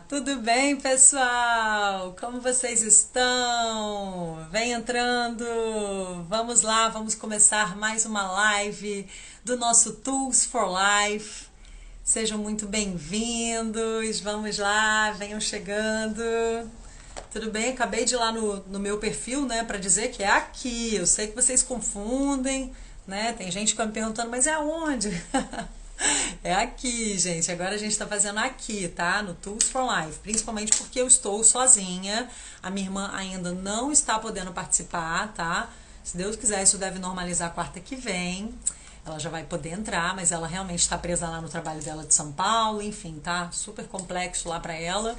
Tudo bem, pessoal? Como vocês estão? Vem entrando. Vamos lá, vamos começar mais uma live do nosso Tools for Life. Sejam muito bem-vindos. Vamos lá, venham chegando. Tudo bem? Acabei de ir lá no meu perfil, né, para dizer que é aqui. Eu sei que vocês confundem, né? Tem gente que vai me perguntando, mas é aonde? É aqui, gente. Agora a gente tá fazendo aqui, tá? No Tools for Life. Principalmente porque eu estou sozinha. A minha irmã ainda não está podendo participar, tá? Se Deus quiser, isso deve normalizar quarta que vem. Ela já vai poder entrar, mas ela realmente está presa lá no trabalho dela de São Paulo. Enfim, tá super complexo lá pra ela.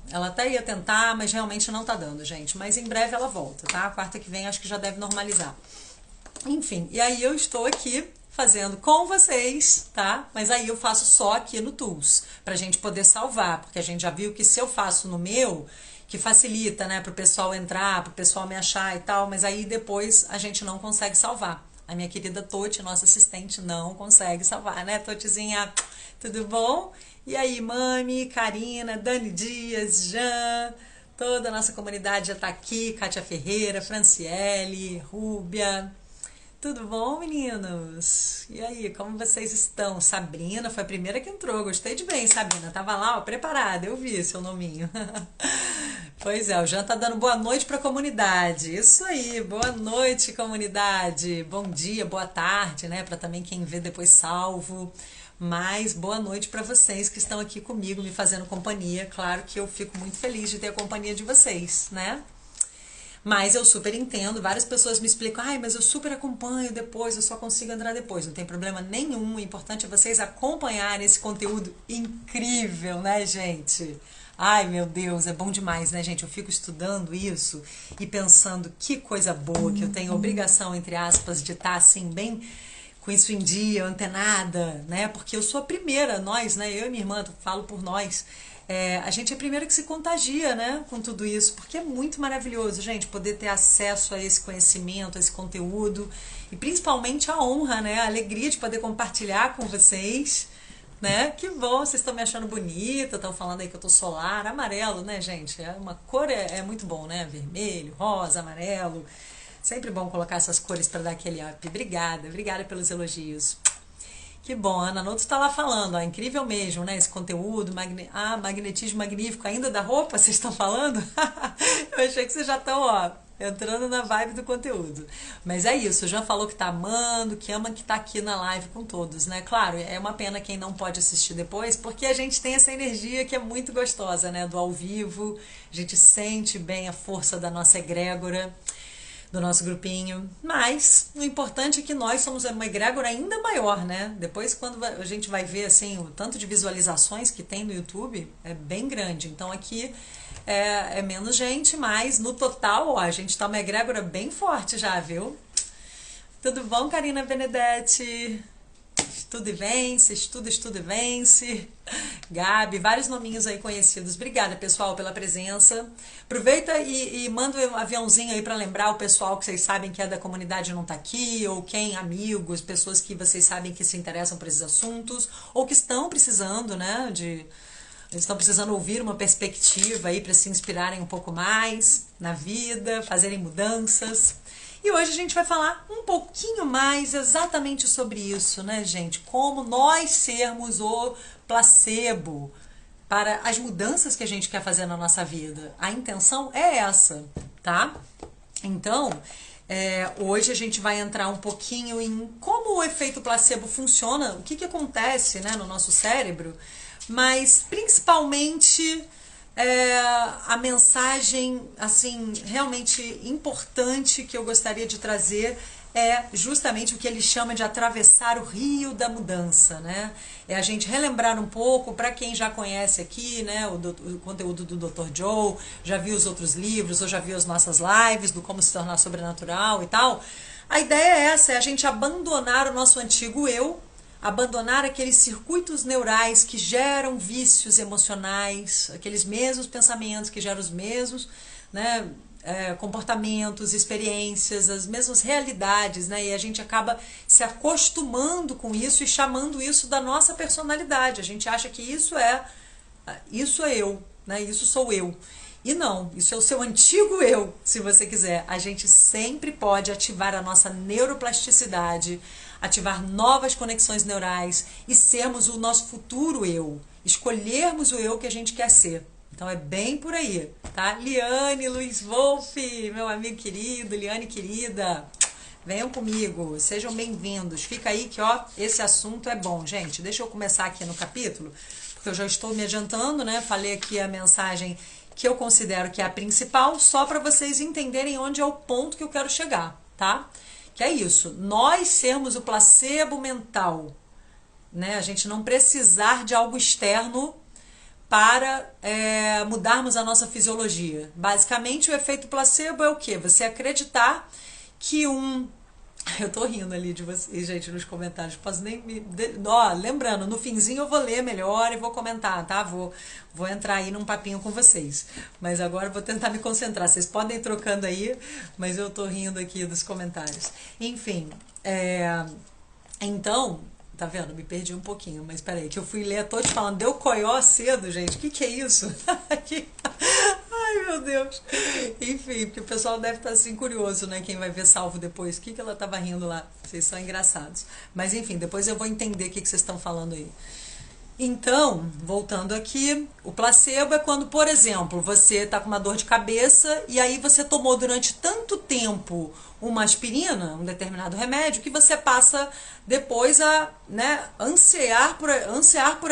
Ela até ia tentar, mas realmente não tá dando, gente. Mas em breve ela volta, tá? Quarta que vem acho que já deve normalizar. Enfim, e aí eu estou aqui fazendo com vocês, tá? Mas aí eu faço só aqui no Tools, pra gente poder salvar, porque a gente já viu que se eu faço no meu, que facilita, né, pro pessoal entrar, pro pessoal me achar e tal, mas aí depois a gente não consegue salvar. A minha querida Toti, nossa assistente, não consegue salvar, né, Totizinha? Tudo bom? E aí, Mami, Karina, Dani Dias, Jean, toda a nossa comunidade já tá aqui, Kátia Ferreira, Franciele, Rúbia. Tudo bom, meninos? E aí, como vocês estão? Sabrina foi a primeira que entrou. Gostei de bem, Sabrina. Tava lá, ó, preparada. Eu vi seu nominho. Pois é, o Jean tá dando boa noite pra comunidade. Isso aí, boa noite, comunidade. Bom dia, boa tarde, né? Pra também quem vê depois salvo. Mas boa noite pra vocês que estão aqui comigo, me fazendo companhia. Claro que eu fico muito feliz de ter a companhia de vocês, né? Mas eu super entendo, várias pessoas me explicam, ai, mas eu super acompanho depois, eu só consigo entrar depois. Não tem problema nenhum, o importante é vocês acompanharem esse conteúdo incrível, né, gente? Ai, meu Deus, é bom demais, né, gente? Eu fico estudando isso e pensando que coisa boa, que eu tenho obrigação, entre aspas, de estar assim, bem com isso em dia, antenada, né? Porque eu sou a primeira, nós, né? Eu e minha irmã, falo por nós. A gente é a primeira que se contagia, né, com tudo isso, porque é muito maravilhoso, gente, poder ter acesso a esse conhecimento, a esse conteúdo, e principalmente a honra, né, a alegria de poder compartilhar com vocês, né, que bom, vocês estão me achando bonita, estão falando aí que eu tô solar, amarelo, né, gente, uma cor é muito bom, né, vermelho, rosa, amarelo, sempre bom colocar essas cores para dar aquele up. Obrigada pelos elogios. Que bom, a Ana Noto tá lá falando, ó, incrível mesmo, né, esse conteúdo, magnetismo magnífico ainda da roupa, vocês estão falando? Eu achei que vocês já estão, ó, entrando na vibe do conteúdo. Mas é isso, o Jean falou que tá amando, que ama que tá aqui na live com todos, né? Claro, é uma pena quem não pode assistir depois, porque a gente tem essa energia que é muito gostosa, né, do ao vivo, a gente sente bem a força da nossa egrégora, do nosso grupinho, mas o importante é que nós somos uma egrégora ainda maior, né? Depois quando a gente vai ver assim o tanto de visualizações que tem no YouTube, é bem grande, então aqui é menos gente, mas no total, ó, a gente tá uma egrégora bem forte já, viu? Tudo bom, Karina Benedetti? Estuda e vence, estuda e vence. Gabi, vários nominhos aí conhecidos. Obrigada, pessoal, pela presença. Aproveita e manda um aviãozinho aí para lembrar o pessoal que vocês sabem que é da comunidade e não tá aqui, ou quem, amigos, pessoas que vocês sabem que se interessam por esses assuntos, ou que estão precisando, né, eles estão precisando ouvir uma perspectiva aí para se inspirarem um pouco mais na vida, fazerem mudanças. E hoje a gente vai falar um pouquinho mais exatamente sobre isso, né, gente? Como nós sermos o placebo para as mudanças que a gente quer fazer na nossa vida. A intenção é essa, tá? Então, hoje a gente vai entrar um pouquinho em como o efeito placebo funciona, o que acontece, né, no nosso cérebro, mas principalmente a mensagem assim realmente importante que eu gostaria de trazer é justamente o que ele chama de atravessar o rio da mudança, né? É a gente relembrar um pouco, para quem já conhece aqui, né, o conteúdo do Dr. Joe, já viu os outros livros, ou já viu as nossas lives do como se tornar sobrenatural e tal. A ideia é essa, é a gente abandonar o nosso antigo eu, abandonar aqueles circuitos neurais que geram vícios emocionais, aqueles mesmos pensamentos que geram os mesmos, né, comportamentos, experiências, as mesmas realidades, né? E a gente acaba se acostumando com isso e chamando isso da nossa personalidade. A gente acha que isso é isso é eu, né? Isso sou eu. E não, isso é o seu antigo eu, se você quiser. A gente sempre pode ativar a nossa neuroplasticidade, ativar novas conexões neurais e sermos o nosso futuro eu, escolhermos o eu que a gente quer ser. Então é bem por aí, tá? Liane, Luiz Wolff, meu amigo querido, Liane querida, venham comigo, sejam bem-vindos. Fica aí que, ó, esse assunto é bom, gente. Deixa eu começar aqui no capítulo, porque eu já estou me adiantando, né? Falei aqui a mensagem que eu considero que é a principal, só para vocês entenderem onde é o ponto que eu quero chegar, tá? Que é isso, nós sermos o placebo mental, né? A gente não precisar de algo externo para mudarmos a nossa fisiologia. Basicamente, o efeito placebo é o quê? Você acreditar que Eu tô rindo ali de vocês, gente, nos comentários. Posso nem me... Ó, lembrando, no finzinho eu vou ler melhor e vou comentar, tá? Vou entrar aí num papinho com vocês. Mas agora eu vou tentar me concentrar. Vocês podem ir trocando aí, mas eu tô rindo aqui dos comentários. Enfim, então... Tá vendo? Me perdi um pouquinho, mas peraí, que eu fui ler, tô te falando, deu coió cedo, gente. O que é isso? Ai, meu Deus. Enfim, porque o pessoal deve estar assim curioso, né? Quem vai ver salvo depois. O que ela tava rindo lá? Vocês são engraçados. Mas enfim, depois eu vou entender o que vocês estão falando aí. Então, voltando aqui, o placebo é quando, por exemplo, você está com uma dor de cabeça e aí você tomou durante tanto tempo uma aspirina, um determinado remédio, que você passa depois a, né, ansiar por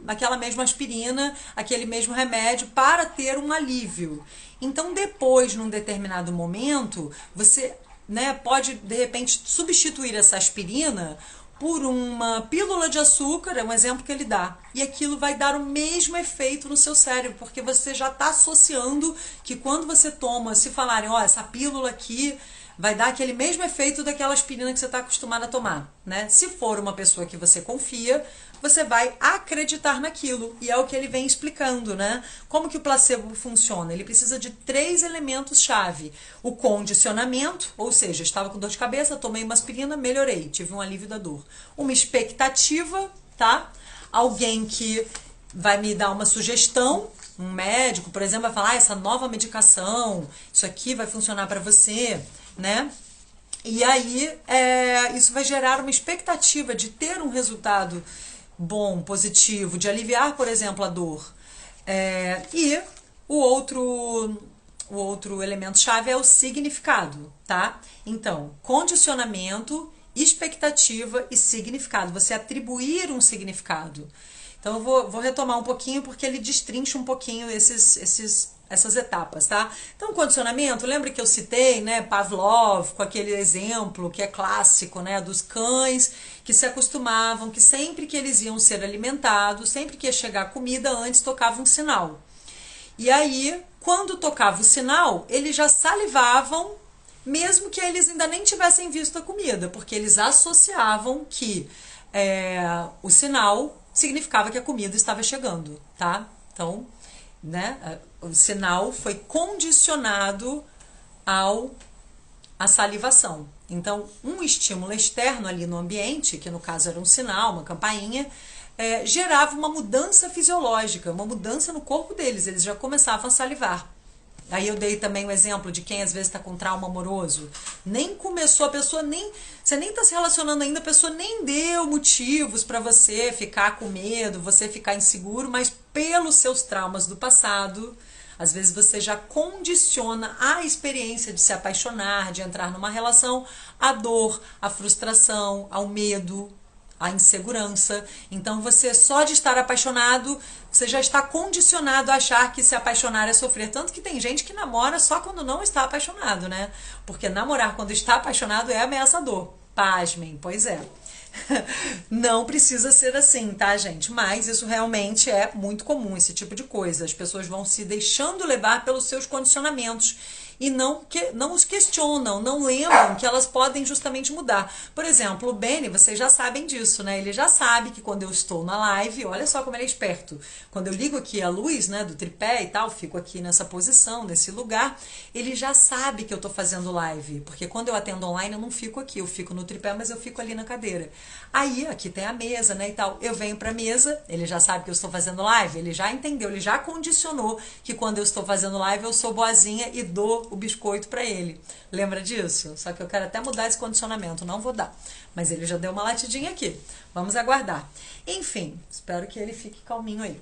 aquela mesma aspirina, aquele mesmo remédio para ter um alívio. Então, depois, num determinado momento, você, né, pode, de repente, substituir essa aspirina por uma pílula de açúcar, é um exemplo que ele dá. E aquilo vai dar o mesmo efeito no seu cérebro, porque você já está associando que quando você toma, se falarem, ó, essa pílula aqui vai dar aquele mesmo efeito daquela aspirina que você está acostumado a tomar, né? Se for uma pessoa que você confia, você vai acreditar naquilo. E é o que ele vem explicando, né? Como que o placebo funciona? Ele precisa de 3 elementos-chave. O condicionamento, ou seja, estava com dor de cabeça, tomei uma aspirina, melhorei, tive um alívio da dor. Uma expectativa, tá? Alguém que vai me dar uma sugestão, um médico, por exemplo, vai falar, essa nova medicação, isso aqui vai funcionar para você, né? E aí, isso vai gerar uma expectativa de ter um resultado bom, positivo, de aliviar, por exemplo, a dor. E o outro elemento-chave é o significado, tá? Então, condicionamento, expectativa e significado. Você atribuir um significado. Então, eu vou retomar um pouquinho, porque ele destrincha um pouquinho essas etapas, tá? Então, condicionamento, lembra que eu citei, né, Pavlov, com aquele exemplo que é clássico, né, dos cães que se acostumavam, que sempre que eles iam ser alimentados, sempre que ia chegar comida, antes tocava um sinal. E aí, quando tocava o sinal, eles já salivavam, mesmo que eles ainda nem tivessem visto a comida, porque eles associavam que o sinal significava que a comida estava chegando, tá? Então, né, o sinal foi condicionado à salivação. Então, um estímulo externo ali no ambiente, que no caso era um sinal, uma campainha, gerava uma mudança fisiológica, uma mudança no corpo deles, eles já começavam a salivar. Aí eu dei também o exemplo de quem às vezes está com trauma amoroso. Nem começou, você nem está se relacionando ainda, a pessoa nem deu motivos para você ficar com medo, você ficar inseguro, mas pelos seus traumas do passado, às vezes você já condiciona a experiência de se apaixonar, de entrar numa relação, a dor, a frustração, ao medo, a insegurança. Então você só de estar apaixonado, você já está condicionado a achar que se apaixonar é sofrer. Tanto que tem gente que namora só quando não está apaixonado, né? Porque namorar quando está apaixonado é ameaçador. Pasmem, pois é. Não precisa ser assim, tá, gente? Mas isso realmente é muito comum, esse tipo de coisa. As pessoas vão se deixando levar pelos seus condicionamentos. e não os questionam, não lembram que elas podem justamente mudar. Por exemplo, o Benny, vocês já sabem disso, né? Ele já sabe que quando eu estou na live, olha só como ele é esperto. Quando eu ligo aqui a luz, né, do tripé e tal, fico aqui nessa posição, nesse lugar, ele já sabe que eu estou fazendo live, porque quando eu atendo online eu não fico aqui, eu fico no tripé, mas eu fico ali na cadeira. Aí, aqui tem a mesa, né, e tal. Eu venho pra mesa, ele já sabe que eu estou fazendo live, ele já entendeu, ele já condicionou que quando eu estou fazendo live eu sou boazinha e dou o biscoito pra ele. Lembra disso? Só que eu quero até mudar esse condicionamento, não vou dar. Mas ele já deu uma latidinha aqui. Vamos aguardar. Enfim, espero que ele fique calminho aí.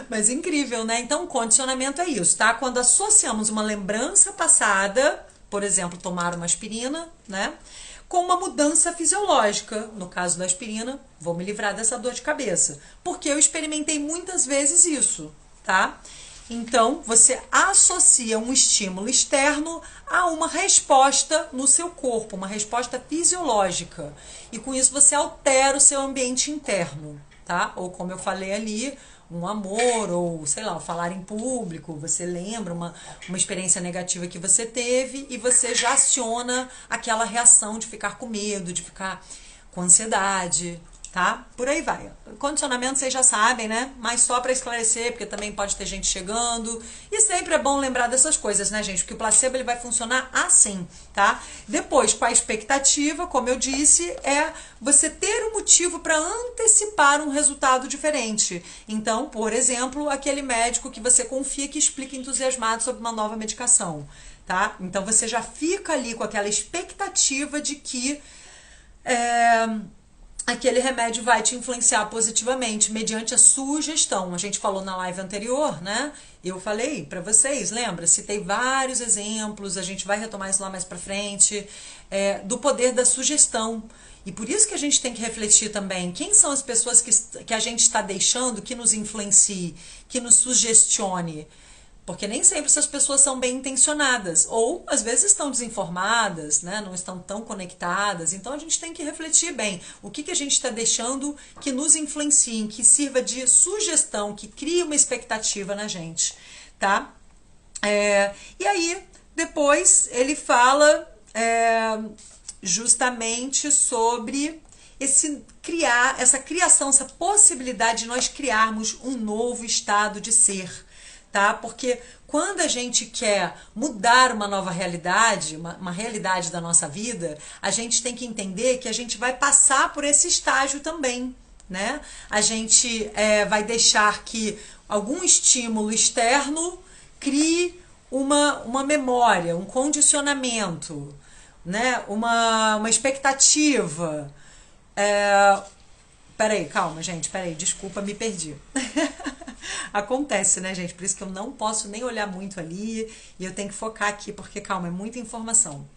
Mas incrível, né? Então, condicionamento é isso, tá? Quando associamos uma lembrança passada, por exemplo, tomar uma aspirina, né? Com uma mudança fisiológica. No caso da aspirina, vou me livrar dessa dor de cabeça. Porque eu experimentei muitas vezes isso, tá? Então, você associa um estímulo externo a uma resposta no seu corpo, uma resposta fisiológica. E com isso você altera o seu ambiente interno, tá? Ou como eu falei ali, um amor, ou sei lá, falar em público, você lembra uma experiência negativa que você teve e você já aciona aquela reação de ficar com medo, de ficar com ansiedade, tá? Por aí vai. Condicionamento vocês já sabem, né? Mas só para esclarecer, porque também pode ter gente chegando. E sempre é bom lembrar dessas coisas, né, gente? Porque o placebo ele vai funcionar assim, tá? Depois, com a expectativa, como eu disse, é você ter um motivo para antecipar um resultado diferente. Então, por exemplo, aquele médico que você confia que explica entusiasmado sobre uma nova medicação, tá? Então, você já fica ali com aquela expectativa de que aquele remédio vai te influenciar positivamente mediante a sugestão. A gente falou na live anterior, né? Eu falei para vocês, lembra? Citei vários exemplos, a gente vai retomar isso lá mais para frente, do poder da sugestão. E por isso que a gente tem que refletir também quem são as pessoas que a gente está deixando que nos influencie, que nos sugestione. Porque nem sempre essas pessoas são bem intencionadas, ou às vezes estão desinformadas, né? Não estão tão conectadas. Então a gente tem que refletir bem o que a gente está deixando que nos influencie, que sirva de sugestão, que crie uma expectativa na gente, tá? E aí, depois ele fala justamente sobre essa criação, essa possibilidade de nós criarmos um novo estado de ser. Tá? Porque quando a gente quer mudar uma nova realidade, uma realidade da nossa vida, a gente tem que entender que a gente vai passar por esse estágio também, né? A gente vai deixar que algum estímulo externo crie uma memória, um condicionamento, né? Uma expectativa. Peraí, calma, gente, peraí, desculpa, me perdi. Acontece, né, gente? Por isso que eu não posso nem olhar muito ali e eu tenho que focar aqui, porque, calma, é muita informação.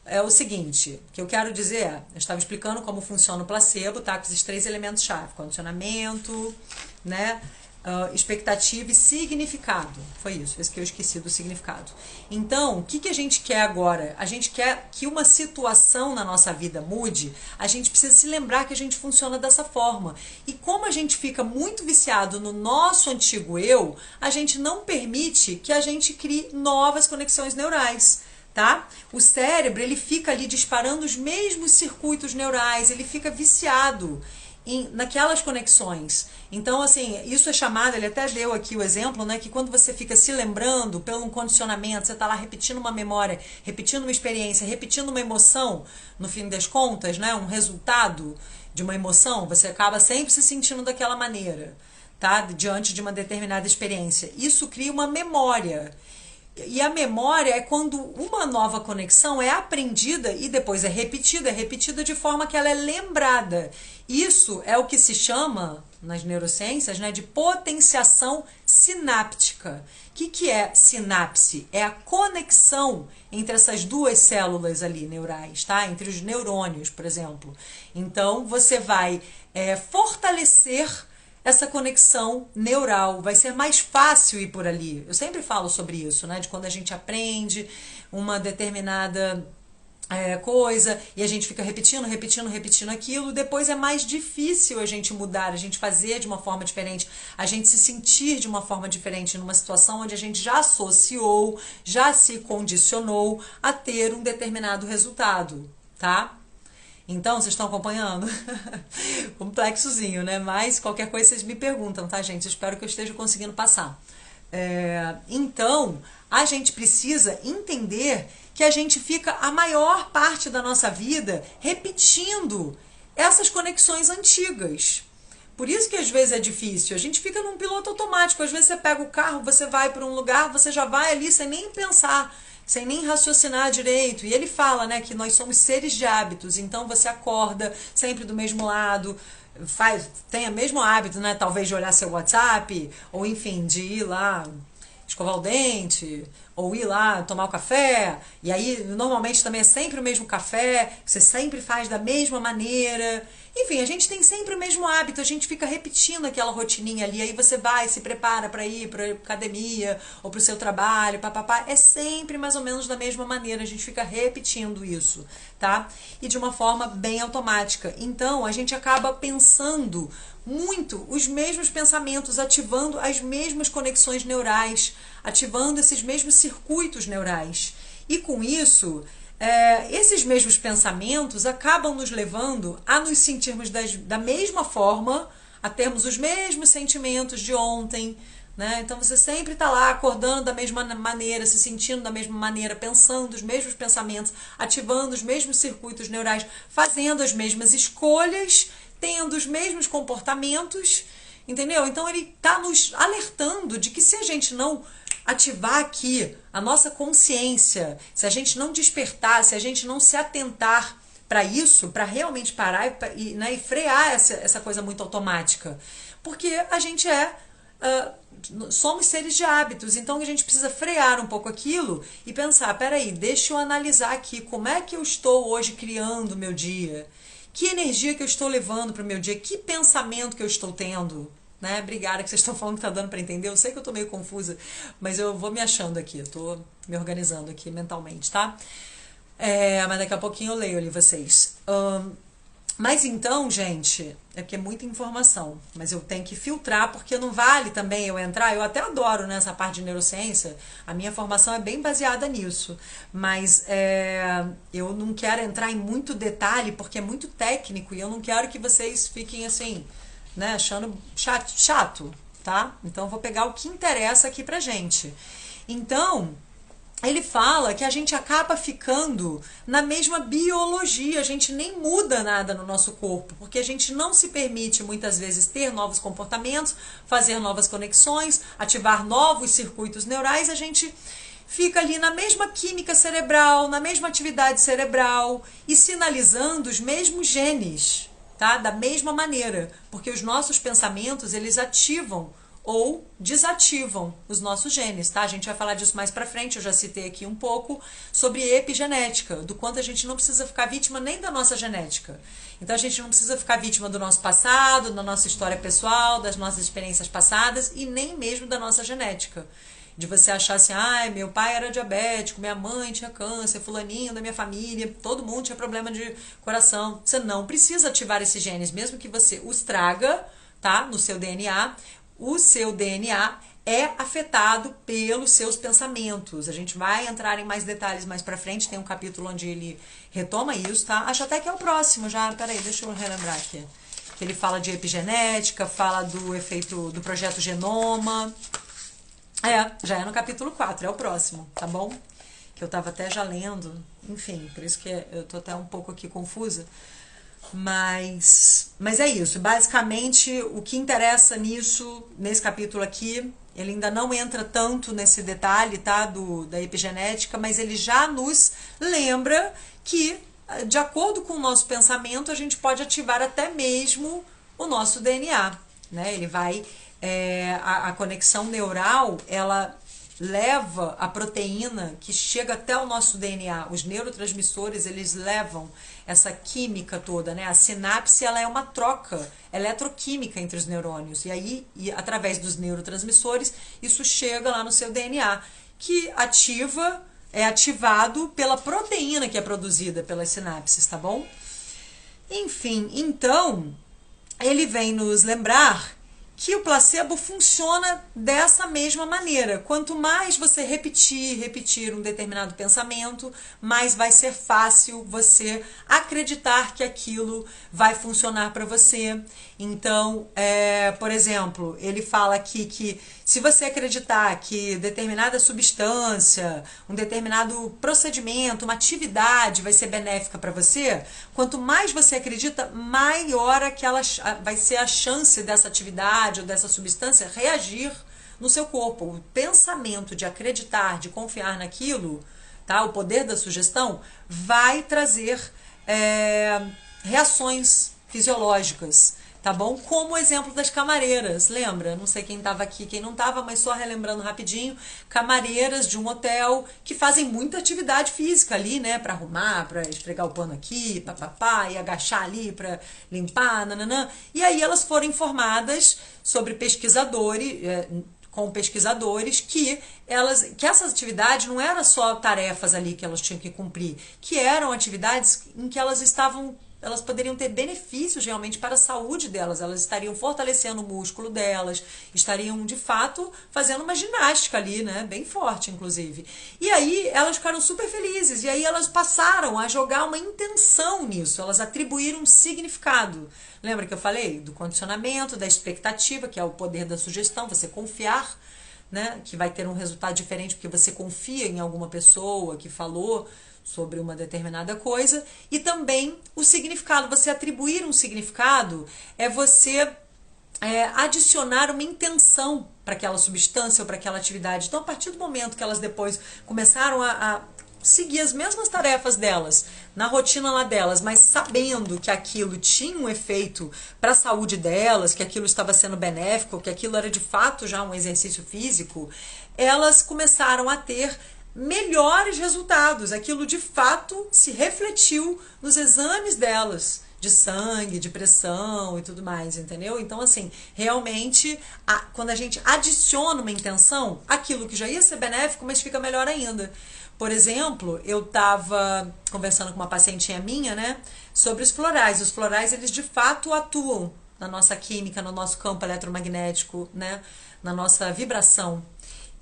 É o seguinte, o que eu quero dizer eu estava explicando como funciona o placebo, tá? Com esses 3 elementos-chave, condicionamento, né? Expectativa e significado. Foi isso que eu esqueci do significado. Então, o que a gente quer agora? A gente quer que uma situação na nossa vida mude, a gente precisa se lembrar que a gente funciona dessa forma. E como a gente fica muito viciado no nosso antigo eu, a gente não permite que a gente crie novas conexões neurais. Tá? O cérebro, ele fica ali disparando os mesmos circuitos neurais, ele fica viciado naquelas conexões. Então, assim, isso é chamado, ele até deu aqui o exemplo, né, que quando você fica se lembrando pelo um condicionamento, você está lá repetindo uma memória, repetindo uma experiência, repetindo uma emoção, no fim das contas, né, um resultado de uma emoção, você acaba sempre se sentindo daquela maneira, tá? Diante de uma determinada experiência. Isso cria uma memória. E a memória é quando uma nova conexão é aprendida e depois é repetida de forma que ela é lembrada. Isso é o que se chama, nas neurociências, né, de potenciação sináptica. O que é sinapse? É a conexão entre essas duas células ali neurais, tá? Entre os neurônios, por exemplo. Então, você vai fortalecer essa conexão neural, vai ser mais fácil ir por ali. Eu sempre falo sobre isso, né? De quando a gente aprende uma determinada coisa, e a gente fica repetindo aquilo, depois é mais difícil a gente mudar, a gente fazer de uma forma diferente, a gente se sentir de uma forma diferente numa situação onde a gente já associou, já se condicionou a ter um determinado resultado, tá? Então, vocês estão acompanhando? Complexozinho, né? Mas qualquer coisa vocês me perguntam, tá, gente? Eu espero que eu esteja conseguindo passar. Então, a gente precisa entender que a gente fica a maior parte da nossa vida repetindo essas conexões antigas. Por isso que às vezes é difícil. A gente fica num piloto automático. Às vezes você pega o carro, você vai para um lugar, você já vai ali sem nem pensar, sem nem raciocinar direito. E ele fala, né, que nós somos seres de hábitos. Então você acorda sempre do mesmo lado, tem o mesmo hábito, né, talvez de olhar seu WhatsApp, ou enfim, de ir lá escovar o dente, ou ir lá tomar o café, e aí normalmente também é sempre o mesmo café, você sempre faz da mesma maneira. Enfim, a gente tem sempre o mesmo hábito, a gente fica repetindo aquela rotininha ali, aí você vai, se prepara para ir para academia, ou para o seu trabalho, papapá, é sempre mais ou menos da mesma maneira, a gente fica repetindo isso, tá? E de uma forma bem automática. Então, a gente acaba pensando muito os mesmos pensamentos, ativando as mesmas conexões neurais, ativando esses mesmos circuitos neurais. E com isso, esses mesmos pensamentos acabam nos levando a nos sentirmos da mesma forma, a termos os mesmos sentimentos de ontem, né? Então você sempre está lá acordando da mesma maneira, se sentindo da mesma maneira, pensando os mesmos pensamentos, ativando os mesmos circuitos neurais, fazendo as mesmas escolhas, tendo os mesmos comportamentos, entendeu? Então ele está nos alertando de que se a gente não ativar aqui a nossa consciência, se a gente não despertar, se a gente não se atentar para isso, para realmente parar e frear essa coisa muito automática, porque a gente somos seres de hábitos, então a gente precisa frear um pouco aquilo e pensar, peraí, deixa eu analisar aqui como é que eu estou hoje criando o meu dia, que energia que eu estou levando para o meu dia, que pensamento que eu estou tendo, né? Obrigada que vocês estão falando que tá dando para entender. Eu sei que eu tô meio confusa, mas eu vou me achando aqui, eu tô me organizando aqui mentalmente, tá? Mas daqui a pouquinho eu leio ali vocês. Mas então, gente, é porque é muita informação, mas eu tenho que filtrar, porque não vale também eu entrar, eu até adoro nessa parte de neurociência, a minha formação é bem baseada nisso, mas eu não quero entrar em muito detalhe, porque é muito técnico, e eu não quero que vocês fiquem assim, né, achando chato, tá? Então eu vou pegar o que interessa aqui pra gente. Então, ele fala que a gente acaba ficando na mesma biologia, a gente nem muda nada no nosso corpo, porque a gente não se permite muitas vezes ter novos comportamentos, fazer novas conexões, ativar novos circuitos neurais, a gente fica ali na mesma química cerebral, na mesma atividade cerebral e sinalizando os mesmos genes, tá? Da mesma maneira, porque os nossos pensamentos, eles ativam ou desativam os nossos genes, tá? A gente vai falar disso mais pra frente, eu já citei aqui um pouco sobre epigenética, do quanto a gente não precisa ficar vítima nem da nossa genética. Então a gente não precisa ficar vítima do nosso passado, da nossa história pessoal, das nossas experiências passadas e nem mesmo da nossa genética. De você achar assim, meu pai era diabético, minha mãe tinha câncer, fulaninho da minha família, todo mundo tinha problema de coração. Você não precisa ativar esses genes, mesmo que você os traga, tá? No seu DNA, o seu DNA é afetado pelos seus pensamentos. A gente vai entrar em mais detalhes mais pra frente, tem um capítulo onde ele retoma isso, tá? Acho até que é o próximo já, peraí, deixa eu relembrar aqui. Que ele fala de epigenética, fala do efeito do projeto Genoma. Já é no capítulo 4, é o próximo, tá bom? Que eu tava até já lendo, enfim, por isso que eu tô até um pouco aqui confusa. Mas é isso, basicamente o que interessa nisso, nesse capítulo aqui, ele ainda não entra tanto nesse detalhe, tá, da epigenética, mas ele já nos lembra que, de acordo com o nosso pensamento, a gente pode ativar até mesmo o nosso DNA, né? Ele vai, a conexão neural, ela leva a proteína que chega até o nosso DNA, os neurotransmissores, eles levam essa química toda, né? A sinapse, ela é uma troca eletroquímica entre os neurônios, e aí, através dos neurotransmissores, isso chega lá no seu DNA, que ativa, é ativado pela proteína que é produzida pelas sinapses, tá bom? Enfim, então, ele vem nos lembrar que o placebo funciona dessa mesma maneira. Quanto mais você repetir um determinado pensamento, mais vai ser fácil você acreditar que aquilo vai funcionar para você. Então, por exemplo, ele fala aqui que se você acreditar que determinada substância, um determinado procedimento, uma atividade vai ser benéfica para você, quanto mais você acredita, maior vai ser a chance dessa atividade ou dessa substância reagir no seu corpo. O pensamento de acreditar, de confiar naquilo, tá? O poder da sugestão vai trazer reações fisiológicas. Tá bom? Como o exemplo das camareiras, lembra? Não sei quem estava aqui, quem não estava, mas só relembrando rapidinho, camareiras de um hotel que fazem muita atividade física ali, né? Para arrumar, para esfregar o pano aqui, papapá, e agachar ali para limpar, nananã. E aí elas foram informadas sobre pesquisadores, com pesquisadores, que essas atividades não eram só tarefas ali que elas tinham que cumprir, que eram atividades em que elas poderiam ter benefícios realmente para a saúde delas, elas estariam fortalecendo o músculo delas, estariam de fato fazendo uma ginástica ali, né, bem forte inclusive. E aí elas ficaram super felizes, e aí elas passaram a jogar uma intenção nisso, elas atribuíram um significado. Lembra que eu falei do condicionamento, da expectativa, que é o poder da sugestão, você confiar, né, que vai ter um resultado diferente porque você confia em alguma pessoa que falou sobre uma determinada coisa, e também o significado. Você atribuir um significado é você adicionar uma intenção para aquela substância ou para aquela atividade. Então, a partir do momento que elas depois começaram a seguir as mesmas tarefas delas, na rotina lá delas, mas sabendo que aquilo tinha um efeito para a saúde delas, que aquilo estava sendo benéfico, que aquilo era de fato já um exercício físico, elas começaram a ter melhores resultados. Aquilo de fato se refletiu nos exames delas, de sangue, de pressão e tudo mais, entendeu? Então, assim, realmente, quando a gente adiciona uma intenção, aquilo que já ia ser benéfico, mas fica melhor ainda. Por exemplo, eu estava conversando com uma pacientinha minha, né, sobre os florais. Os florais, eles de fato atuam na nossa química, no nosso campo eletromagnético, né, na nossa vibração.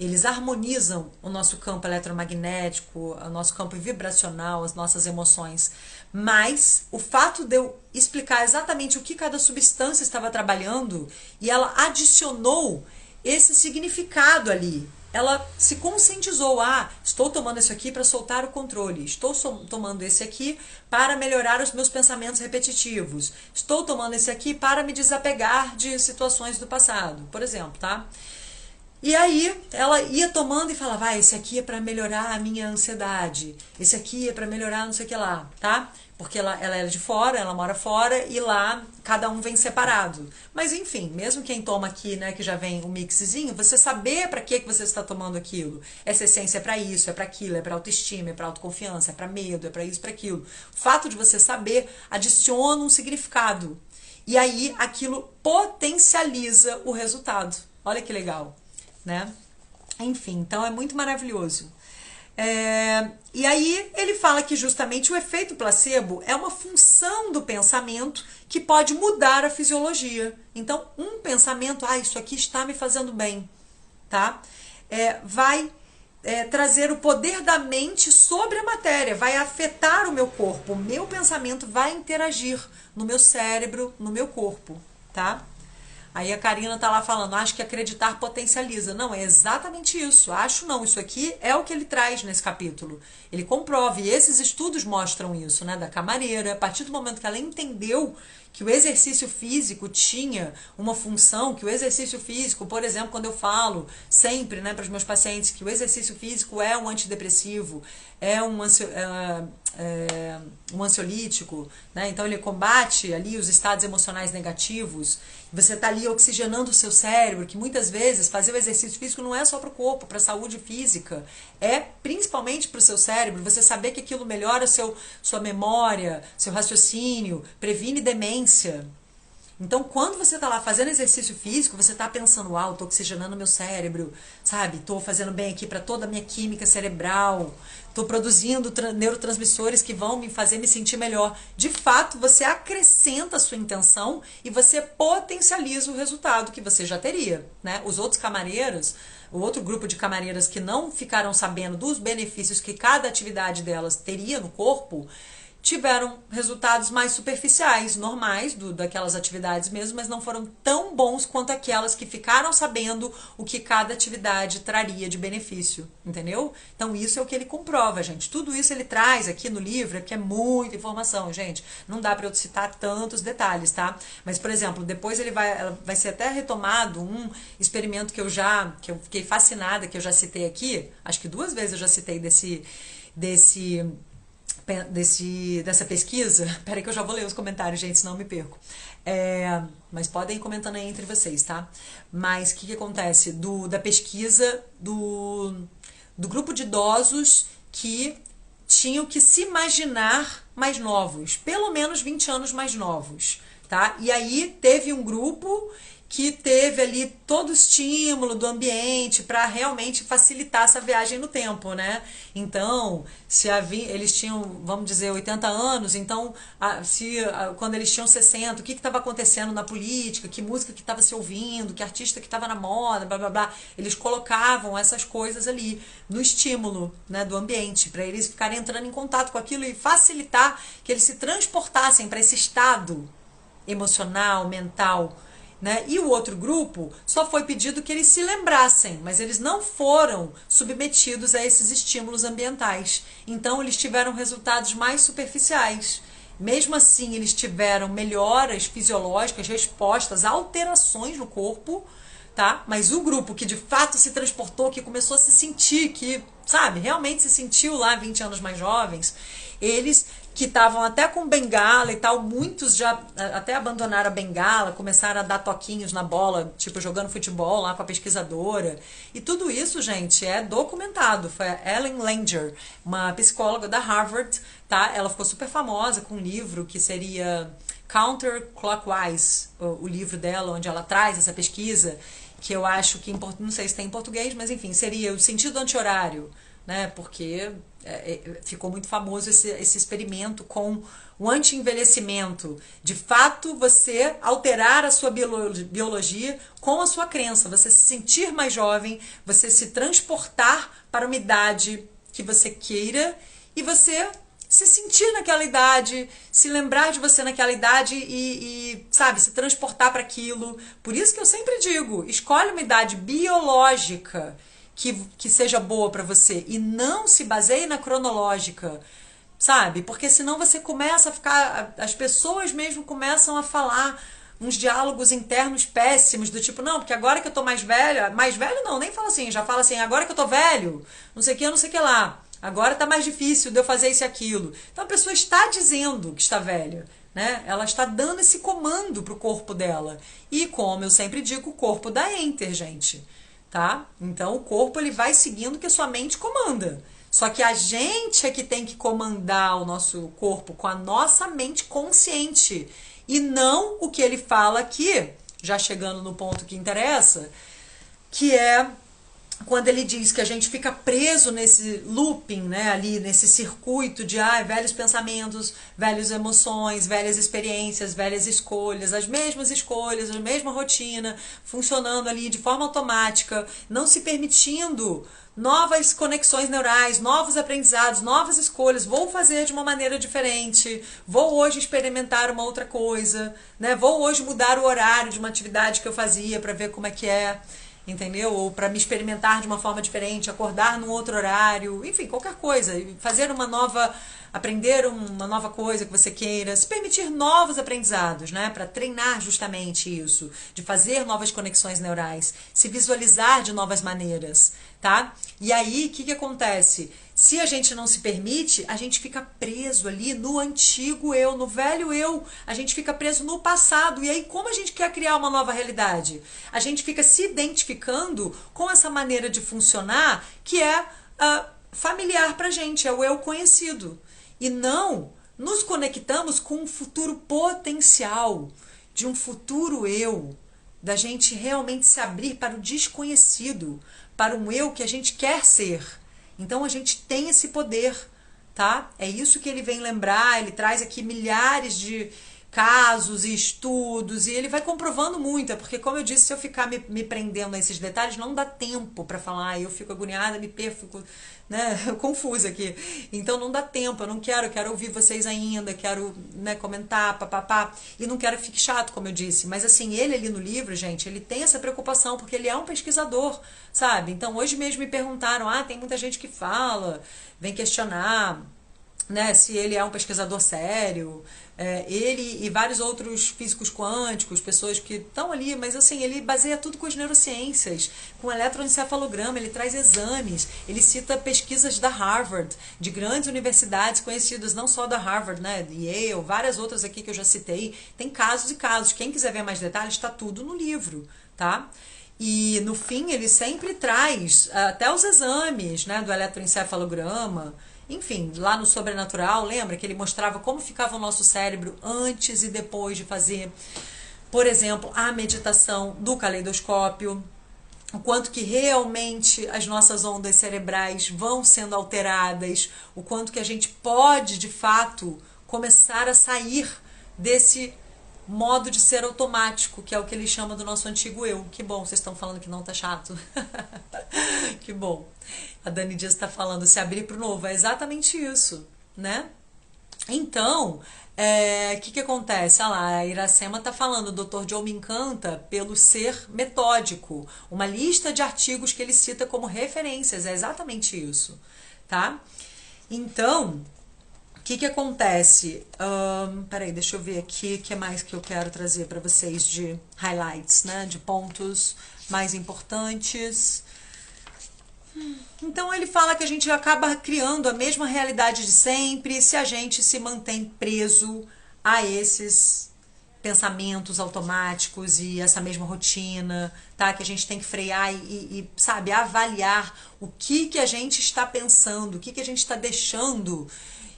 Eles harmonizam o nosso campo eletromagnético, o nosso campo vibracional, as nossas emoções. Mas o fato de eu explicar exatamente o que cada substância estava trabalhando, e ela adicionou esse significado ali. Ela se conscientizou, estou tomando isso aqui para soltar o controle, estou tomando esse aqui para melhorar os meus pensamentos repetitivos, estou tomando esse aqui para me desapegar de situações do passado, por exemplo, tá? E aí ela ia tomando e falava, esse aqui é para melhorar a minha ansiedade, esse aqui é para melhorar não sei o que lá, tá? Porque ela é de fora, ela mora fora, e lá cada um vem separado. Mas enfim, mesmo quem toma aqui, né, que já vem o mixzinho, você saber para que você está tomando aquilo. Essa essência é para isso, é para aquilo, é para autoestima, é para autoconfiança, é para medo, é para isso, para aquilo. O fato de você saber adiciona um significado. E aí aquilo potencializa o resultado. Olha que legal, né? Enfim, então é muito maravilhoso. E aí ele fala que justamente o efeito placebo é uma função do pensamento que pode mudar a fisiologia. Então, um pensamento, isso aqui está me fazendo bem, tá? Vai trazer o poder da mente sobre a matéria, vai afetar o meu corpo. O meu pensamento vai interagir no meu cérebro, no meu corpo, tá? Aí a Karina tá lá falando, acho que acreditar potencializa. Não, é exatamente isso. Acho não, isso aqui é o que ele traz nesse capítulo. Ele comprova, e esses estudos mostram isso, né, da camareira. A partir do momento que ela entendeu que o exercício físico tinha uma função, que o exercício físico, por exemplo, quando eu falo sempre, né, para os meus pacientes que o exercício físico é um antidepressivo, é um ansiolítico, né? Então ele combate ali os estados emocionais negativos. Você está ali oxigenando o seu cérebro, que muitas vezes fazer o exercício físico não é só para o corpo, para a saúde física, é principalmente para o seu cérebro. Você saber que aquilo melhora sua memória, seu raciocínio, previne demência. Então, quando você está lá fazendo exercício físico, você está pensando, uau, estou oxigenando meu cérebro, sabe? Estou fazendo bem aqui para toda a minha química cerebral, estou produzindo neurotransmissores que vão me fazer me sentir melhor. De fato, você acrescenta a sua intenção e você potencializa o resultado que você já teria, né? Os outros camareiros, o outro grupo de camareiras que não ficaram sabendo dos benefícios que cada atividade delas teria no corpo, tiveram resultados mais superficiais, normais, daquelas atividades mesmo, mas não foram tão bons quanto aquelas que ficaram sabendo o que cada atividade traria de benefício, entendeu? Então isso é o que ele comprova, gente. Tudo isso ele traz aqui no livro, porque é muita informação, gente. Não dá para eu citar tantos detalhes, tá? Mas, por exemplo, depois vai ser até retomado um experimento que eu fiquei fascinada, que eu já citei aqui, acho que 2 vezes eu já citei dessa pesquisa. Peraí que eu já vou ler os comentários, gente, senão eu me perco. Mas podem ir comentando aí entre vocês, tá? Mas o que acontece? Da pesquisa do grupo de idosos que tinham que se imaginar mais novos, pelo menos 20 anos mais novos, tá? E aí teve um grupo que teve ali todo o estímulo do ambiente para realmente facilitar essa viagem no tempo, né? Então, eles tinham, vamos dizer, 80 anos, então, quando eles tinham 60, o que estava acontecendo na política, que música que estava se ouvindo, que artista que estava na moda, blá, blá, blá. Eles colocavam essas coisas ali no estímulo, né, do ambiente, para eles ficarem entrando em contato com aquilo e facilitar que eles se transportassem para esse estado emocional, mental, né? E o outro grupo só foi pedido que eles se lembrassem, mas eles não foram submetidos a esses estímulos ambientais. Então eles tiveram resultados mais superficiais. Mesmo assim, eles tiveram melhoras fisiológicas, respostas, alterações no corpo, tá? Mas o grupo que de fato se transportou, que começou a se sentir, que, sabe, realmente se sentiu lá 20 anos mais jovens, eles que estavam até com bengala e tal, muitos já até abandonaram a bengala, começaram a dar toquinhos na bola, tipo jogando futebol lá com a pesquisadora. E tudo isso, gente, é documentado. Foi a Ellen Langer, uma psicóloga da Harvard, tá? Ela ficou super famosa com um livro que seria Counterclockwise, o livro dela, onde ela traz essa pesquisa, que eu acho que, não sei se tem em português, mas enfim, seria o sentido anti-horário, né? Porque ficou muito famoso esse experimento com o anti-envelhecimento. De fato, você alterar a sua biologia com a sua crença, você se sentir mais jovem, você se transportar para uma idade que você queira e você se sentir naquela idade, se lembrar de você naquela idade e sabe, se transportar para aquilo. Por isso que eu sempre digo, escolhe uma idade biológica que seja boa para você e não se baseie na cronológica, sabe? Porque senão você começa a ficar, as pessoas mesmo começam a falar uns diálogos internos péssimos, do tipo, não, porque agora que eu tô mais velho não, nem fala assim, já fala assim, agora que eu tô velho, não sei o que lá, agora tá mais difícil de eu fazer isso e aquilo. Então a pessoa está dizendo que está velha, né? Ela está dando esse comando pro corpo dela. E como eu sempre digo, o corpo dá enter, gente. Tá? Então o corpo ele vai seguindo o que a sua mente comanda. Só que a gente é que tem que comandar o nosso corpo com a nossa mente consciente e não o que ele fala aqui, já chegando no ponto que interessa, que é quando ele diz que a gente fica preso nesse looping, né, ali nesse circuito de velhos pensamentos, velhas emoções, velhas experiências, velhas escolhas, as a mesma rotina, funcionando ali de forma automática, não se permitindo novas conexões neurais, novos aprendizados, novas escolhas. Vou fazer de uma maneira diferente, vou hoje experimentar uma outra coisa, né? Vou hoje mudar o horário de uma atividade que eu fazia para ver como é que é. Entendeu? Ou para me experimentar de uma forma diferente, acordar num outro horário, enfim, qualquer coisa, aprender uma nova coisa que você queira, se permitir novos aprendizados, né? Para treinar justamente isso, de fazer novas conexões neurais, se visualizar de novas maneiras, tá? E aí, o que acontece? Se a gente não se permite, a gente fica preso ali no antigo eu, no velho eu. A gente fica preso no passado. E aí, como a gente quer criar uma nova realidade? A gente fica se identificando com essa maneira de funcionar que é familiar pra gente, é o eu conhecido. E não nos conectamos com um futuro potencial de um futuro eu, da gente realmente se abrir para o desconhecido, para um eu que a gente quer ser. Então a gente tem esse poder, tá? É isso que ele vem lembrar, ele traz aqui milhares de casos e estudos, e ele vai comprovando muito, porque como eu disse, se eu ficar me prendendo a esses detalhes, não dá tempo para falar, eu fico agoniada, me perco, fico, né, confusa aqui, então não dá tempo, eu quero ouvir vocês ainda, quero, né, comentar, papapá, e não quero ficar chato, como eu disse, mas assim, ele ali no livro, gente, ele tem essa preocupação, porque ele é um pesquisador, sabe? Então hoje mesmo me perguntaram, tem muita gente que fala, vem questionar, né, se ele é um pesquisador sério, ele e vários outros físicos quânticos, pessoas que estão ali, mas assim, ele baseia tudo com as neurociências, com eletroencefalograma, ele traz exames, ele cita pesquisas da Harvard, de grandes universidades conhecidas, não só da Harvard, né, Yale, várias outras aqui que eu já citei, tem casos e casos, quem quiser ver mais detalhes, está tudo no livro, tá? E no fim ele sempre traz até os exames, né, do eletroencefalograma. Enfim, lá no Sobrenatural, lembra que ele mostrava como ficava o nosso cérebro antes e depois de fazer, por exemplo, a meditação do caleidoscópio, o quanto que realmente as nossas ondas cerebrais vão sendo alteradas, o quanto que a gente pode, de fato, começar a sair desse modo de ser automático, que é o que ele chama do nosso antigo eu. Que bom, vocês estão falando que não tá chato. Que bom. A Dani Dias está falando, se abrir para o novo. É exatamente isso, né? Então, que acontece? Olha lá, a Iracema está falando, o Dr. Joe me encanta pelo ser metódico. Uma lista de artigos que ele cita como referências. É exatamente isso, tá? Então, o que acontece? Peraí, deixa eu ver aqui o que mais que eu quero trazer para vocês de highlights, né? De pontos mais importantes. Então ele fala que a gente acaba criando a mesma realidade de sempre se a gente se mantém preso a esses pensamentos automáticos e essa mesma rotina, tá? Que a gente tem que frear e sabe, avaliar o que a gente está pensando, o que a gente está deixando,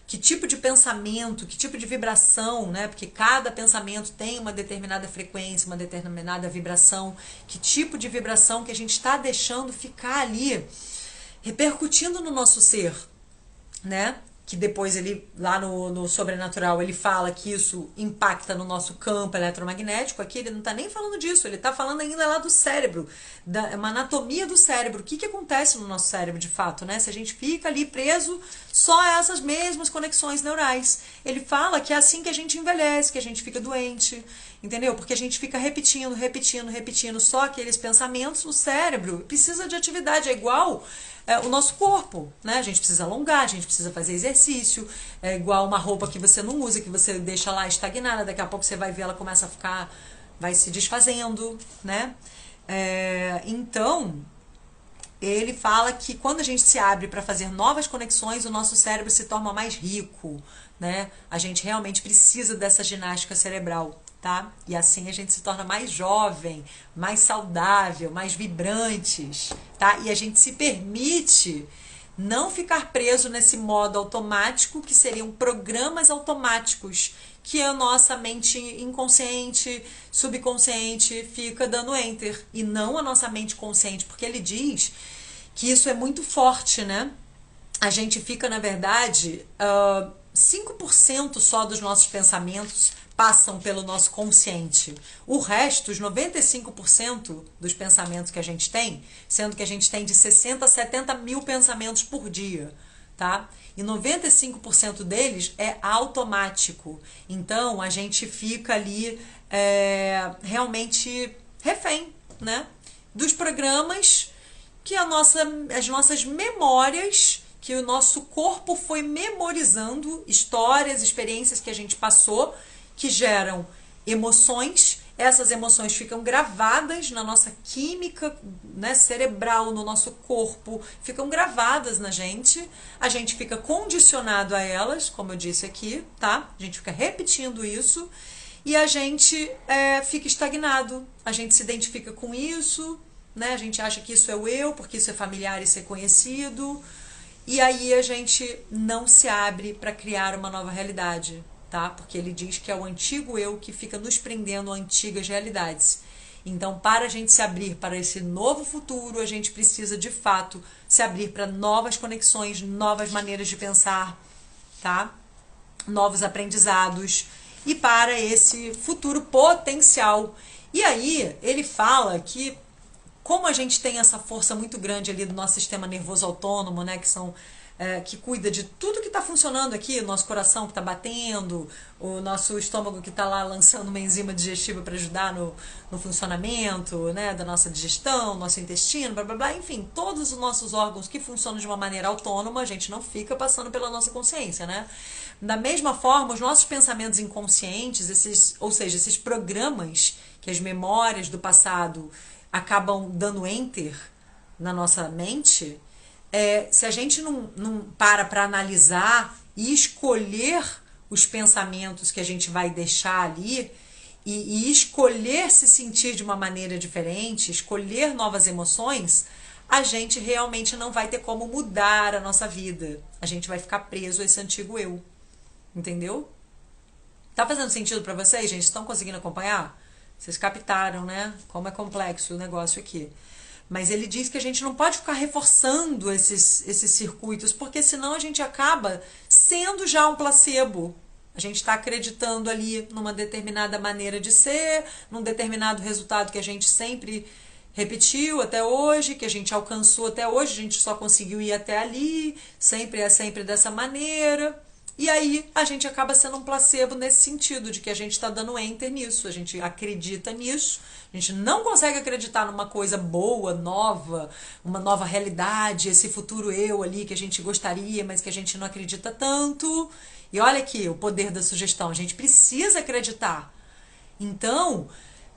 que tipo de pensamento, que tipo de vibração, né? Porque cada pensamento tem uma determinada frequência, uma determinada vibração, que tipo de vibração que a gente está deixando ficar ali repercutindo no nosso ser, né? Que depois ele, lá no Sobrenatural, ele fala que isso impacta no nosso campo eletromagnético. Aqui ele não está nem falando disso, ele está falando ainda lá do cérebro, uma anatomia do cérebro. O que acontece no nosso cérebro de fato, né? Se a gente fica ali preso só a essas mesmas conexões neurais. Ele fala que é assim que a gente envelhece, que a gente fica doente, entendeu? Porque a gente fica repetindo só aqueles pensamentos. O cérebro precisa de atividade, é igual o nosso corpo, né? A gente precisa alongar, a gente precisa fazer exercício, é igual uma roupa que você não usa, que você deixa lá estagnada, daqui a pouco você vai ver ela começa a ficar, vai se desfazendo, né? Então, ele fala que quando a gente se abre para fazer novas conexões, o nosso cérebro se torna mais rico, né? A gente realmente precisa dessa ginástica cerebral, tá? E assim a gente se torna mais jovem, mais saudável, mais vibrantes, tá? E a gente se permite não ficar preso nesse modo automático, que seriam programas automáticos, que a nossa mente inconsciente, subconsciente fica dando enter, e não a nossa mente consciente, porque ele diz que isso é muito forte, né? A gente fica, na verdade, 5% só dos nossos pensamentos passam pelo nosso consciente. O resto, os 95% dos pensamentos que a gente tem, sendo que a gente tem de 60 a 70 mil pensamentos por dia, tá? E 95% deles é automático. Então, a gente fica ali realmente refém, né? Dos programas que as nossas memórias, que o nosso corpo foi memorizando, histórias, experiências que a gente passou, que geram emoções. Essas emoções ficam gravadas na nossa química, né, cerebral, no nosso corpo, ficam gravadas na gente. A gente fica condicionado a elas, como eu disse aqui, tá? A gente fica repetindo isso e a gente fica estagnado. A gente se identifica com isso, né? A gente acha que isso é o eu, porque isso é familiar, isso é conhecido. E aí a gente não se abre para criar uma nova realidade. tá? Porque ele diz que é o antigo eu que fica nos prendendo a antigas realidades. Então, para a gente se abrir para esse novo futuro, a gente precisa, de fato, se abrir para novas conexões, novas maneiras de pensar, tá? Novos aprendizados e para esse futuro potencial. E aí, ele fala que como a gente tem essa força muito grande ali do nosso sistema nervoso autônomo, né, que cuida de tudo que está funcionando aqui, o nosso coração que está batendo, o nosso estômago que está lá lançando uma enzima digestiva para ajudar no funcionamento, né, da nossa digestão, nosso intestino, blá blá blá, enfim, todos os nossos órgãos que funcionam de uma maneira autônoma, a gente não fica passando pela nossa consciência, né? Da mesma forma, os nossos pensamentos inconscientes, ou seja, esses programas que as memórias do passado acabam dando enter na nossa mente, se a gente não para analisar e escolher os pensamentos que a gente vai deixar ali e escolher se sentir de uma maneira diferente, escolher novas emoções, a gente realmente não vai ter como mudar a nossa vida. A gente vai ficar preso a esse antigo eu. Entendeu? Tá fazendo sentido pra vocês, gente? Estão conseguindo acompanhar? Vocês captaram, né? Como é complexo o negócio aqui. Mas ele diz que a gente não pode ficar reforçando esses circuitos, porque senão a gente acaba sendo já um placebo. A gente está acreditando ali numa determinada maneira de ser, num determinado resultado que a gente sempre repetiu até hoje, que a gente alcançou até hoje, a gente só conseguiu ir até ali, sempre dessa maneira. E aí a gente acaba sendo um placebo nesse sentido, de que a gente está dando enter nisso, a gente acredita nisso, a gente não consegue acreditar numa coisa boa, nova, uma nova realidade, esse futuro eu ali que a gente gostaria, mas que a gente não acredita tanto. E olha aqui o poder da sugestão, a gente precisa acreditar. Então,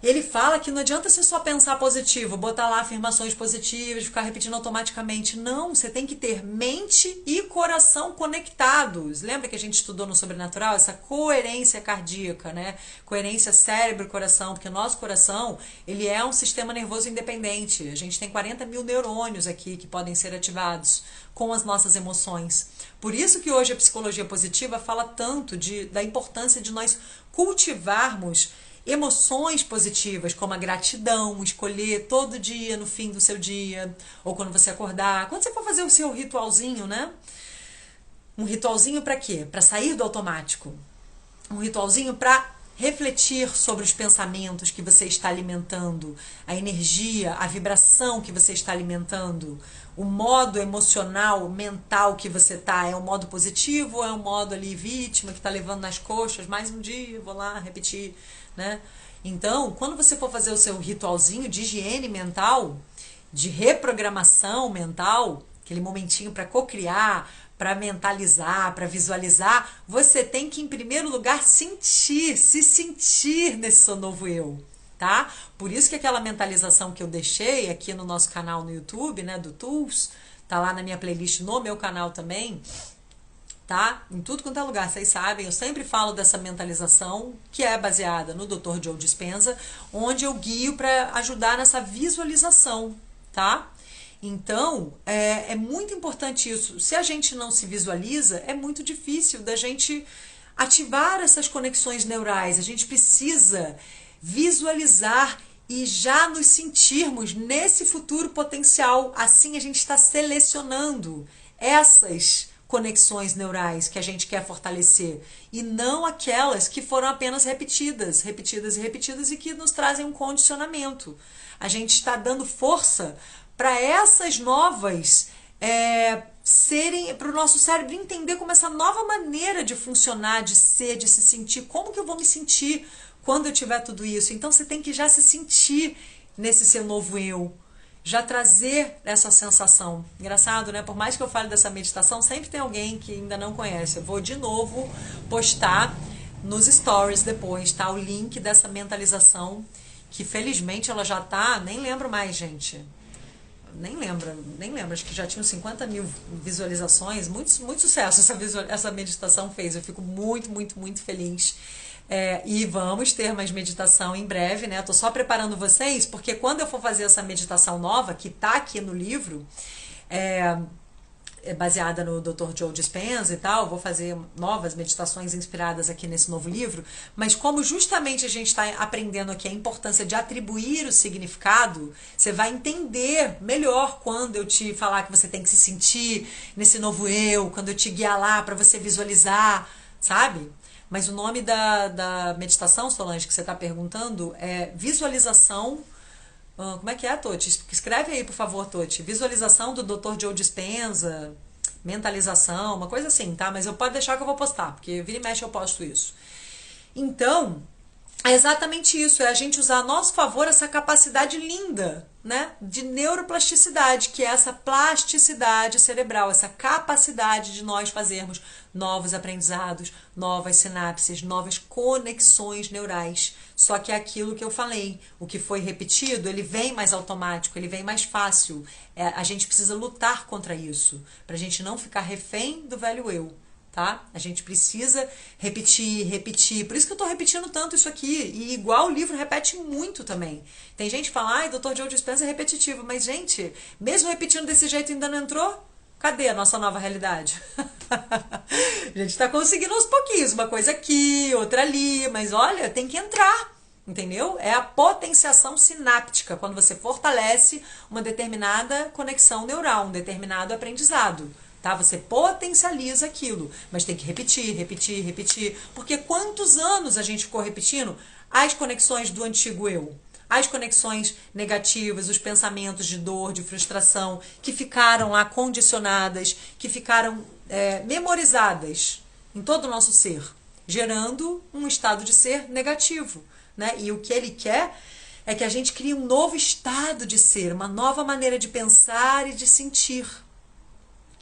ele fala que não adianta você só pensar positivo, botar lá afirmações positivas, ficar repetindo automaticamente. Não, você tem que ter mente e coração conectados. Lembra que a gente estudou no Sobrenatural? Essa coerência cardíaca, né? Coerência cérebro-coração, porque o nosso coração, ele é um sistema nervoso independente. A gente tem 40 mil neurônios aqui que podem ser ativados com as nossas emoções. Por isso que hoje a psicologia positiva fala tanto da importância de nós cultivarmos emoções positivas, como a gratidão, escolher todo dia no fim do seu dia, ou quando você acordar, quando você for fazer o seu ritualzinho, né? Um ritualzinho para quê? Para sair do automático. Um ritualzinho para refletir sobre os pensamentos que você está alimentando, a energia, a vibração que você está alimentando, o modo emocional, mental que você tá. É um modo positivo ou é um modo ali vítima que está levando nas coxas, mais um dia, vou lá repetir, né? Então, quando você for fazer o seu ritualzinho de higiene mental, de reprogramação mental, aquele momentinho para cocriar, para mentalizar, para visualizar, você tem que, em primeiro lugar, se sentir nesse seu novo eu, tá? Por isso que aquela mentalização que eu deixei aqui no nosso canal no YouTube, né, do Tools, tá lá na minha playlist no meu canal também, tá? Em tudo quanto é lugar, vocês sabem, eu sempre falo dessa mentalização que é baseada no Dr. Joe Dispenza, onde eu guio para ajudar nessa visualização, tá? Então, é muito importante isso. Se a gente não se visualiza, é muito difícil da gente ativar essas conexões neurais. A gente precisa visualizar e já nos sentirmos nesse futuro potencial. Assim a gente está selecionando essas conexões neurais que a gente quer fortalecer e não aquelas que foram apenas repetidas, repetidas e repetidas e que nos trazem um condicionamento. A gente está dando força para essas novas serem, para o nosso cérebro entender como essa nova maneira de funcionar, de ser, de se sentir, como que eu vou me sentir quando eu tiver tudo isso. Então você tem que já se sentir nesse seu novo eu, já trazer essa sensação. Engraçado, né? Por mais que eu fale dessa meditação, sempre tem alguém que ainda não conhece. Eu vou de novo postar nos stories depois, tá? O link dessa mentalização, que felizmente ela já tá, nem lembro mais, gente. Nem lembro, acho que já tinham 50 mil visualizações, muito sucesso essa meditação fez, eu fico muito, muito, muito feliz. E vamos ter mais meditação em breve, né? Eu tô só preparando vocês, porque quando eu for fazer essa meditação nova, que tá aqui no livro, baseada no Dr. Joe Dispenza e tal, vou fazer novas meditações inspiradas aqui nesse novo livro, mas como justamente a gente está aprendendo aqui a importância de atribuir o significado, você vai entender melhor quando eu te falar que você tem que se sentir nesse novo eu, quando eu te guiar lá para você visualizar, sabe? Mas o nome da meditação, Solange, que você está perguntando é visualização. Como é que é, Toti? Escreve aí, por favor, Toti. Visualização do Dr. Joe Dispenza, mentalização, uma coisa assim, tá? Mas eu pode deixar que eu vou postar, porque vira e mexe eu posto isso. Então, é exatamente isso, é a gente usar a nosso favor essa capacidade linda, né, de neuroplasticidade, que é essa plasticidade cerebral, essa capacidade de nós fazermos novos aprendizados, novas sinapses, novas conexões neurais. Só que é aquilo que eu falei, o que foi repetido, ele vem mais automático, ele vem mais fácil. A gente precisa lutar contra isso, pra gente não ficar refém do velho eu. Tá? A gente precisa repetir, repetir. Por isso que eu tô repetindo tanto isso aqui. E igual o livro repete muito também. Tem gente que fala, ai, Dr. Joe Dispenza é repetitivo. Mas, gente, mesmo repetindo desse jeito ainda não entrou? Cadê a nossa nova realidade? A gente tá conseguindo aos pouquinhos. Uma coisa aqui, outra ali. Mas, olha, tem que entrar. Entendeu? É a potenciação sináptica. Quando você fortalece uma determinada conexão neural, um determinado aprendizado. Tá? Você potencializa aquilo, mas tem que repetir, repetir, repetir. Porque quantos anos a gente ficou repetindo as conexões do antigo eu? As conexões negativas, os pensamentos de dor, de frustração, que ficaram lá condicionadas, que ficaram memorizadas em todo o nosso ser, gerando um estado de ser negativo. Né? E o que ele quer é que a gente crie um novo estado de ser, uma nova maneira de pensar e de sentir.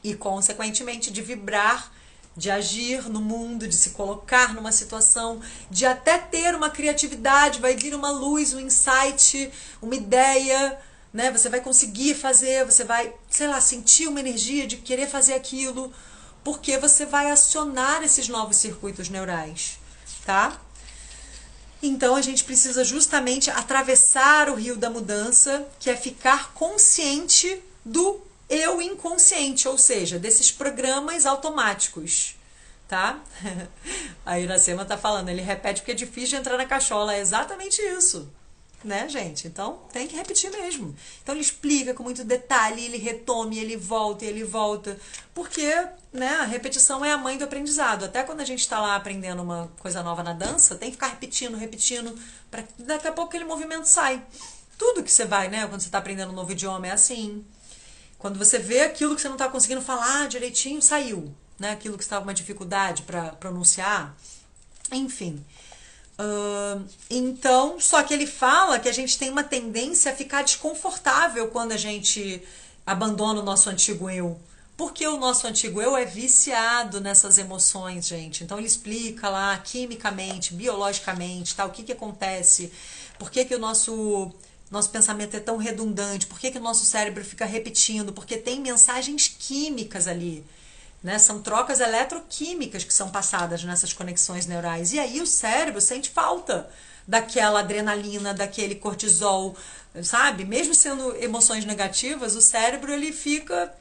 E, consequentemente, de vibrar, de agir no mundo, de se colocar numa situação, de até ter uma criatividade, vai vir uma luz, um insight, uma ideia, né? Você vai conseguir fazer, você vai, sei lá, sentir uma energia de querer fazer aquilo, porque você vai acionar esses novos circuitos neurais, tá? Então, a gente precisa justamente atravessar o rio da mudança, que é ficar consciente do eu inconsciente, ou seja, desses programas automáticos, tá? A Iracema tá falando, ele repete porque é difícil de entrar na cachola, é exatamente isso, né, gente? Então, tem que repetir mesmo. Então, ele explica com muito detalhe, ele retome, ele volta, porque, né, a repetição é a mãe do aprendizado. Até quando a gente tá lá aprendendo uma coisa nova na dança, tem que ficar repetindo, para que daqui a pouco aquele movimento sai. Tudo que você vai, né, quando você tá aprendendo um novo idioma é assim. Quando você vê aquilo que você não está conseguindo falar direitinho, saiu. Né? Aquilo que você estava com uma dificuldade para pronunciar. Enfim. Então, só que ele fala que a gente tem uma tendência a ficar desconfortável quando a gente abandona o nosso antigo eu. Porque o nosso antigo eu é viciado nessas emoções, gente. Então ele explica lá quimicamente, biologicamente, tá? O que acontece, por que o nosso pensamento é tão redundante, por que o nosso cérebro fica repetindo, porque tem mensagens químicas ali, né? São trocas eletroquímicas que são passadas nessas conexões neurais, e aí o cérebro sente falta daquela adrenalina, daquele cortisol, sabe? Mesmo sendo emoções negativas, o cérebro ele fica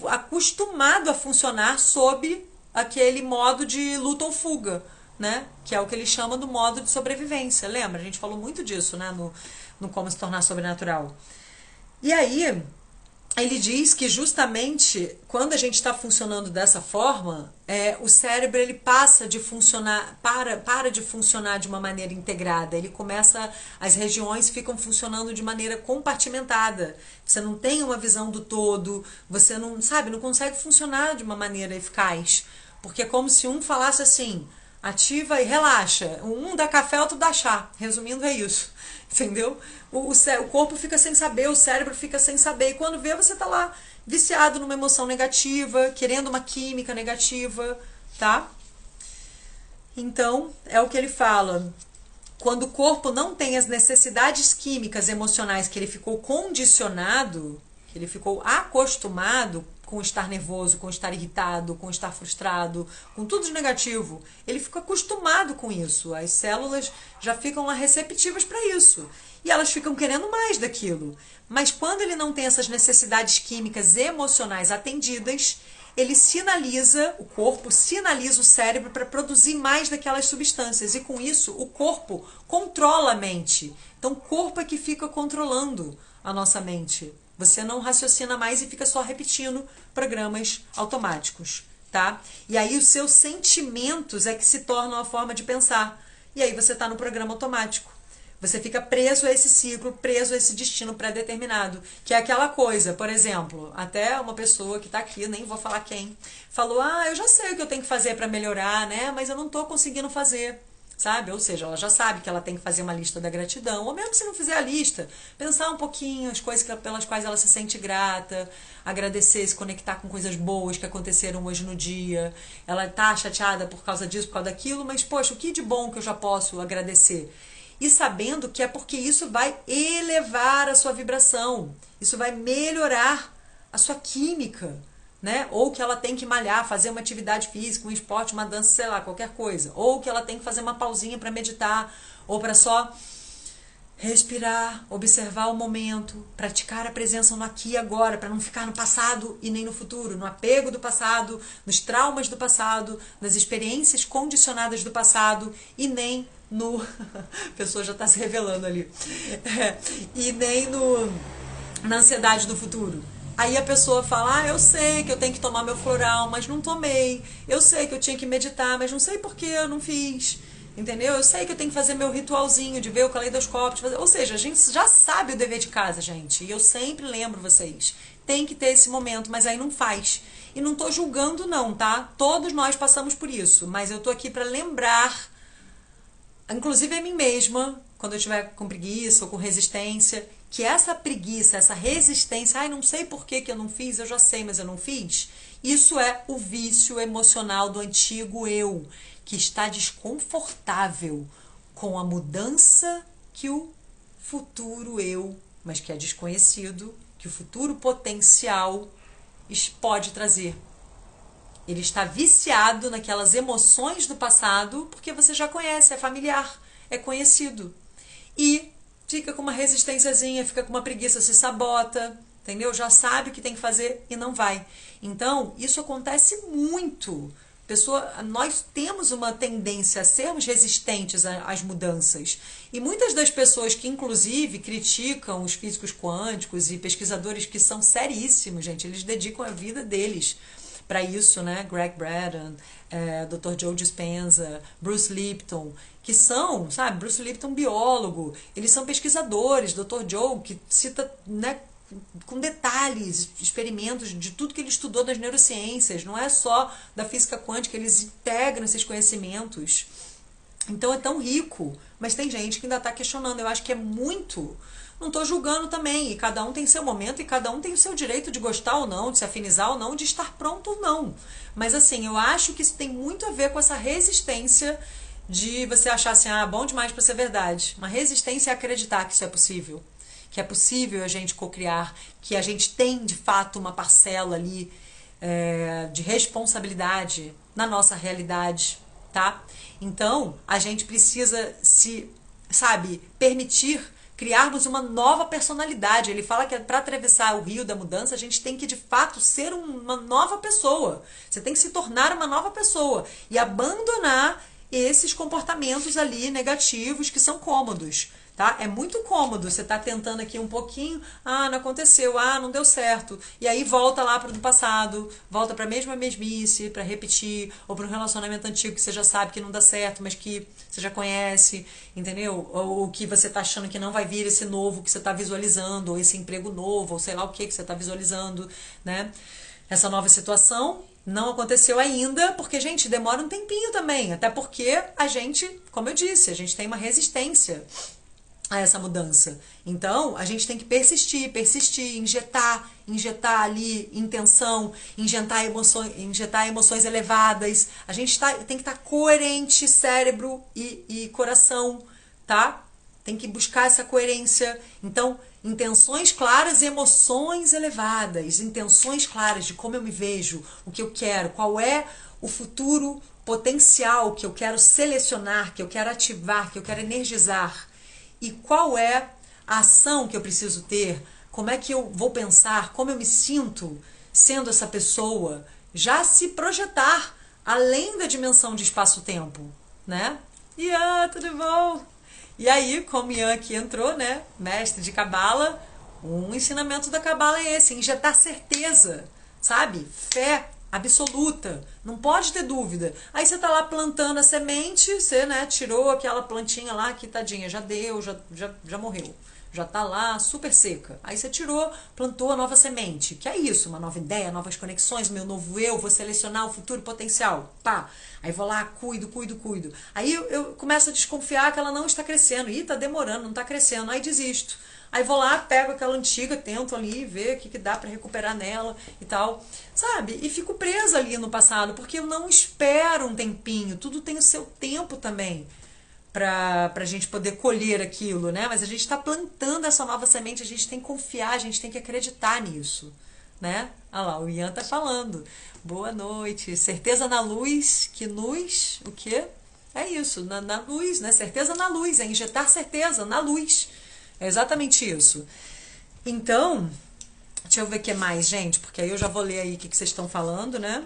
acostumado a funcionar sob aquele modo de luta ou fuga, né? Que é o que ele chama do modo de sobrevivência, lembra? A gente falou muito disso, né? No Como Se Tornar Sobrenatural. E aí, ele diz que justamente quando a gente está funcionando dessa forma, o cérebro ele passa de funcionar, para de funcionar de uma maneira integrada. Ele começa, as regiões ficam funcionando de maneira compartimentada. Você não tem uma visão do todo, você não, sabe, não consegue funcionar de uma maneira eficaz. Porque é como se um falasse assim, ativa e relaxa. Um dá café, outro dá chá. Resumindo, é isso. Entendeu? O corpo fica sem saber, o cérebro fica sem saber. E quando vê, você tá lá viciado numa emoção negativa, querendo uma química negativa, tá? Então, é o que ele fala. Quando o corpo não tem as necessidades químicas, emocionais que ele ficou condicionado, que ele ficou acostumado com estar nervoso, com estar irritado, com estar frustrado, com tudo de negativo. Ele fica acostumado com isso. As células já ficam lá receptivas para isso. E elas ficam querendo mais daquilo. Mas quando ele não tem essas necessidades químicas emocionais atendidas, ele sinaliza, o corpo sinaliza o cérebro para produzir mais daquelas substâncias. E com isso, o corpo controla a mente. Então, o corpo é que fica controlando a nossa mente. Você não raciocina mais e fica só repetindo programas automáticos, tá? E aí, os seus sentimentos é que se tornam a forma de pensar. E aí, você está no programa automático. Você fica preso a esse ciclo, preso a esse destino pré-determinado. Que é aquela coisa, por exemplo, até uma pessoa que está aqui, nem vou falar quem, falou, eu já sei o que eu tenho que fazer para melhorar, né? Mas eu não estou conseguindo fazer, sabe? Ou seja, ela já sabe que ela tem que fazer uma lista da gratidão. Ou mesmo se não fizer a lista, pensar um pouquinho as coisas pelas quais ela se sente grata, agradecer, se conectar com coisas boas que aconteceram hoje no dia. Ela tá chateada por causa disso, por causa daquilo, mas, poxa, o que de bom que eu já posso agradecer? E sabendo que é porque isso vai elevar a sua vibração, isso vai melhorar a sua química, né? Ou que ela tem que malhar, fazer uma atividade física, um esporte, uma dança, sei lá, qualquer coisa. Ou que ela tem que fazer uma pausinha para meditar, ou para só respirar, observar o momento, praticar a presença no aqui e agora, para não ficar no passado e nem no futuro, no apego do passado, nos traumas do passado, nas experiências condicionadas do passado e nem no... A pessoa já está se revelando ali. E nem na ansiedade do futuro. Aí a pessoa fala, eu sei que eu tenho que tomar meu floral, mas não tomei. Eu sei que eu tinha que meditar, mas não sei por que eu não fiz. Entendeu? Eu sei que eu tenho que fazer meu ritualzinho de ver o caleidoscópio. Fazer... Ou seja, a gente já sabe o dever de casa, gente. E eu sempre lembro vocês. Tem que ter esse momento, mas aí não faz. E não tô julgando não, tá? Todos nós passamos por isso. Mas eu tô aqui para lembrar, inclusive a mim mesma, quando eu estiver com preguiça ou com resistência, que essa preguiça, essa resistência, não sei por que eu não fiz, eu já sei, mas eu não fiz. Isso é o vício emocional do antigo eu, que está desconfortável com a mudança que o futuro eu, mas que é desconhecido, que o futuro potencial pode trazer. Ele está viciado naquelas emoções do passado, porque você já conhece, é familiar, é conhecido. E fica com uma resistênciazinha, fica com uma preguiça, se sabota, entendeu? Já sabe o que tem que fazer e não vai. Então, isso acontece muito. Nós temos uma tendência a sermos resistentes às mudanças. E muitas das pessoas que, inclusive, criticam os físicos quânticos e pesquisadores que são seríssimos, gente, eles dedicam a vida deles para isso, né? Greg Braden, Dr. Joe Dispenza, Bruce Lipton, que são, sabe, Bruce Lipton, biólogo, eles são pesquisadores, Dr. Joe, que cita, né, com detalhes, experimentos de tudo que ele estudou das neurociências, não é só da física quântica, eles integram esses conhecimentos. Então é tão rico, mas tem gente que ainda está questionando, eu acho que é muito... Não estou julgando também, e cada um tem seu momento, e cada um tem o seu direito de gostar ou não, de se afinizar ou não, de estar pronto ou não. Mas assim, eu acho que isso tem muito a ver com essa resistência de você achar assim, bom demais para ser verdade. Uma resistência é acreditar que isso é possível. Que é possível a gente cocriar, que a gente tem de fato uma parcela ali de responsabilidade na nossa realidade, tá? Então, a gente precisa permitir criarmos uma nova personalidade. Ele fala que para atravessar o rio da mudança, a gente tem que de fato ser uma nova pessoa. Você tem que se tornar uma nova pessoa e abandonar esses comportamentos ali negativos que são cômodos. Tá? É muito cômodo, você tá tentando aqui um pouquinho, não aconteceu, não deu certo, e aí volta lá para o passado, volta para a mesma mesmice, para repetir, ou para um relacionamento antigo que você já sabe que não dá certo, mas que você já conhece, entendeu? Ou que você tá achando que não vai vir esse novo que você tá visualizando, ou esse emprego novo, ou sei lá o que você tá visualizando, né? Essa nova situação não aconteceu ainda, porque, gente, demora um tempinho também, até porque a gente, como eu disse, a gente tem uma resistência a essa mudança. Então, a gente tem que persistir, injetar ali intenção, injetar emoções elevadas. A gente tem que estar coerente, cérebro e coração, tá? Tem que buscar essa coerência. Então, intenções claras e emoções elevadas. Intenções claras de como eu me vejo, o que eu quero, qual é o futuro potencial que eu quero selecionar, que eu quero ativar, que eu quero energizar. E qual é a ação que eu preciso ter? Como é que eu vou pensar? Como eu me sinto sendo essa pessoa? já se projetar além da dimensão de espaço-tempo, né? Ian, tudo bom? E aí, como Ian aqui entrou, né, mestre de Cabala, um ensinamento da Cabala é esse, injetar certeza, sabe? Fé absoluta, não pode ter dúvida. Aí você tá lá plantando a semente, você, né, tirou aquela plantinha lá que, tadinha, já deu, já morreu. Já tá lá super seca. Aí você tirou, plantou a nova semente. Que é isso, uma nova ideia, novas conexões, meu novo eu, vou selecionar o futuro potencial. Pá. Aí vou lá, cuido. Aí eu começo a desconfiar que ela não está crescendo. Ih, tá demorando, não tá crescendo. Aí desisto. Aí vou lá, pego aquela antiga, tento ali ver o que dá para recuperar nela e tal. Sabe? E fico presa ali no passado, porque eu não espero um tempinho. Tudo tem o seu tempo também para a gente poder colher aquilo, né? Mas a gente está plantando essa nova semente, a gente tem que confiar, a gente tem que acreditar nisso, né? Olha lá, o Ian tá falando. Boa noite. Certeza na luz, que luz, o quê? É isso, na luz, né? Certeza na luz, é injetar certeza na luz. É exatamente isso. Então, deixa eu ver o que mais, gente, porque aí eu já vou ler aí o que vocês estão falando, né?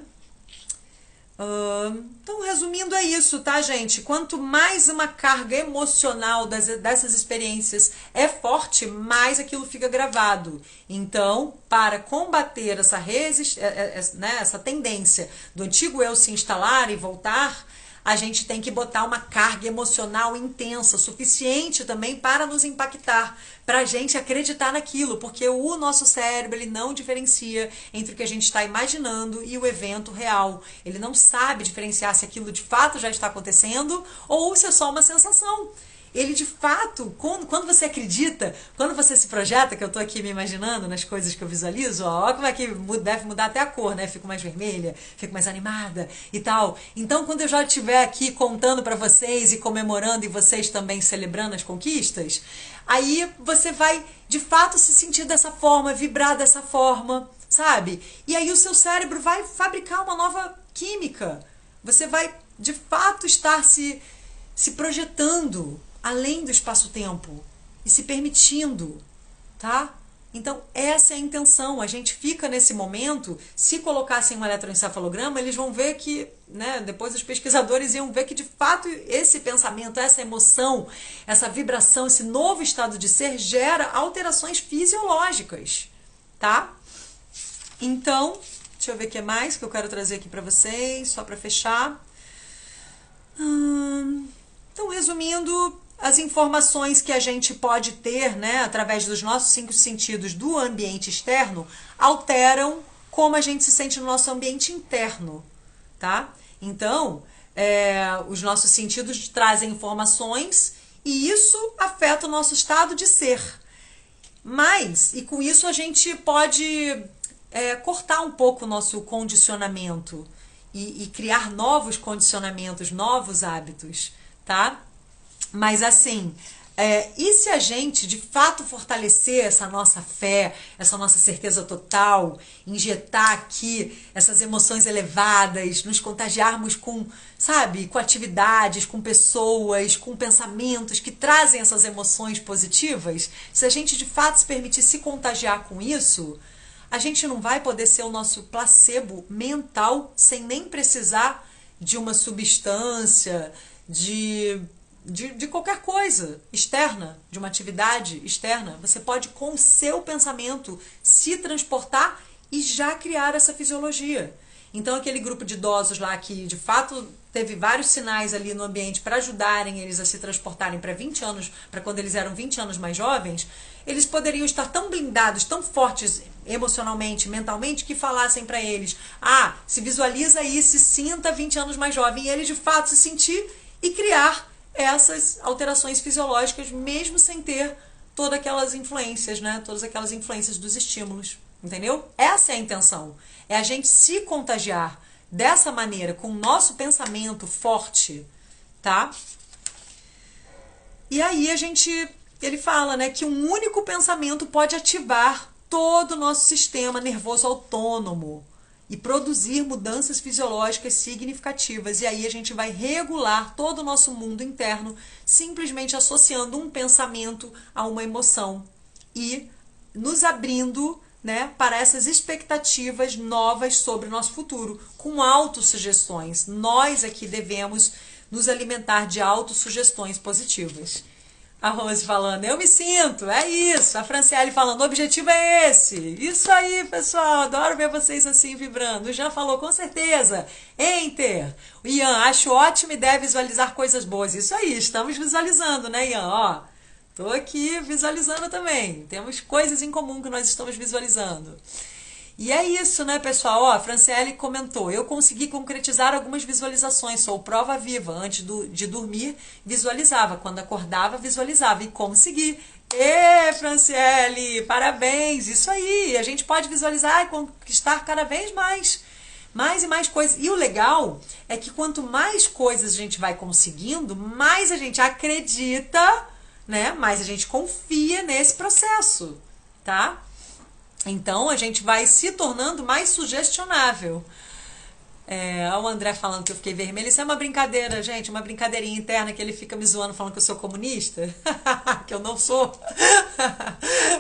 Então, resumindo, é isso, tá, gente? Quanto mais uma carga emocional dessas experiências é forte, mais aquilo fica gravado. Então, para combater essa né, essa tendência do antigo eu se instalar e voltar, a gente tem que botar uma carga emocional intensa, suficiente também para nos impactar, para a gente acreditar naquilo, porque o nosso cérebro ele não diferencia entre o que a gente está imaginando e o evento real. Ele não sabe diferenciar se aquilo de fato já está acontecendo ou se é só uma sensação. Ele de fato, quando você acredita, quando você se projeta, que eu tô aqui me imaginando nas coisas que eu visualizo, ó como é que deve mudar até a cor, né? Fico mais vermelha, fico mais animada e tal. Então, quando eu já estiver aqui contando para vocês e comemorando e vocês também celebrando as conquistas, aí você vai de fato se sentir dessa forma, vibrar dessa forma, sabe? E aí o seu cérebro vai fabricar uma nova química. Você vai de fato estar se projetando além do espaço-tempo e se permitindo, tá? Então, essa é a intenção. A gente fica nesse momento, se colocassem um eletroencefalograma, eles vão ver que, né, depois os pesquisadores iam ver que, de fato, esse pensamento, essa emoção, essa vibração, esse novo estado de ser gera alterações fisiológicas, tá? Então, deixa eu ver o que mais que eu quero trazer aqui para vocês, só para fechar. Então, resumindo, as informações que a gente pode ter, né, através dos nossos 5 sentidos do ambiente externo, alteram como a gente se sente no nosso ambiente interno, tá? Então, os nossos sentidos trazem informações e isso afeta o nosso estado de ser. Mas, e com isso a gente pode cortar um pouco o nosso condicionamento e criar novos condicionamentos, novos hábitos, tá? Mas assim, e se a gente de fato fortalecer essa nossa fé, essa nossa certeza total, injetar aqui essas emoções elevadas, nos contagiarmos com, sabe, com atividades, com pessoas, com pensamentos que trazem essas emoções positivas, se a gente de fato se permitir se contagiar com isso, a gente não vai poder ser o nosso placebo mental sem nem precisar de uma substância, de qualquer coisa externa, de uma atividade externa. Você pode, com o seu pensamento, se transportar e já criar essa fisiologia. Então, aquele grupo de idosos lá que, de fato, teve vários sinais ali no ambiente para ajudarem eles a se transportarem para 20 anos, para quando eles eram 20 anos mais jovens, eles poderiam estar tão blindados, tão fortes emocionalmente, mentalmente, que falassem para eles, se visualiza aí, se sinta 20 anos mais jovem, e ele, de fato, se sentir e criar essas alterações fisiológicas, mesmo sem ter todas aquelas influências, né? Todas aquelas influências dos estímulos, entendeu? Essa é a intenção. É a gente se contagiar dessa maneira, com o nosso pensamento forte, tá? E aí ele fala, né, que um único pensamento pode ativar todo o nosso sistema nervoso autônomo e produzir mudanças fisiológicas significativas. E aí a gente vai regular todo o nosso mundo interno simplesmente associando um pensamento a uma emoção e nos abrindo né, para essas expectativas novas sobre o nosso futuro, com autossugestões. Nós aqui devemos nos alimentar de autossugestões positivas. A Rose falando, eu me sinto, é isso. A Franciele falando, o objetivo é esse. Isso aí, pessoal, adoro ver vocês assim vibrando. O Jean falou, com certeza. Enter. O Ian, acho ótima ideia visualizar coisas boas. Isso aí, estamos visualizando, né, Ian? Ó, tô aqui visualizando também. Temos coisas em comum que nós estamos visualizando. E é isso, né, pessoal? Ó, a Franciele comentou, eu consegui concretizar algumas visualizações, sou prova viva. Antes de dormir, visualizava. Quando acordava, visualizava. E consegui. Ê, Franciele, parabéns! Isso aí, a gente pode visualizar e conquistar cada vez mais. Mais e mais coisas. E o legal é que quanto mais coisas a gente vai conseguindo, mais a gente acredita, né? Mais a gente confia nesse processo, tá? Então, a gente vai se tornando mais sugestionável. Olha o André falando que eu fiquei vermelha. Isso é uma brincadeira, gente, uma brincadeirinha interna que ele fica me zoando falando que eu sou comunista. Que eu não sou.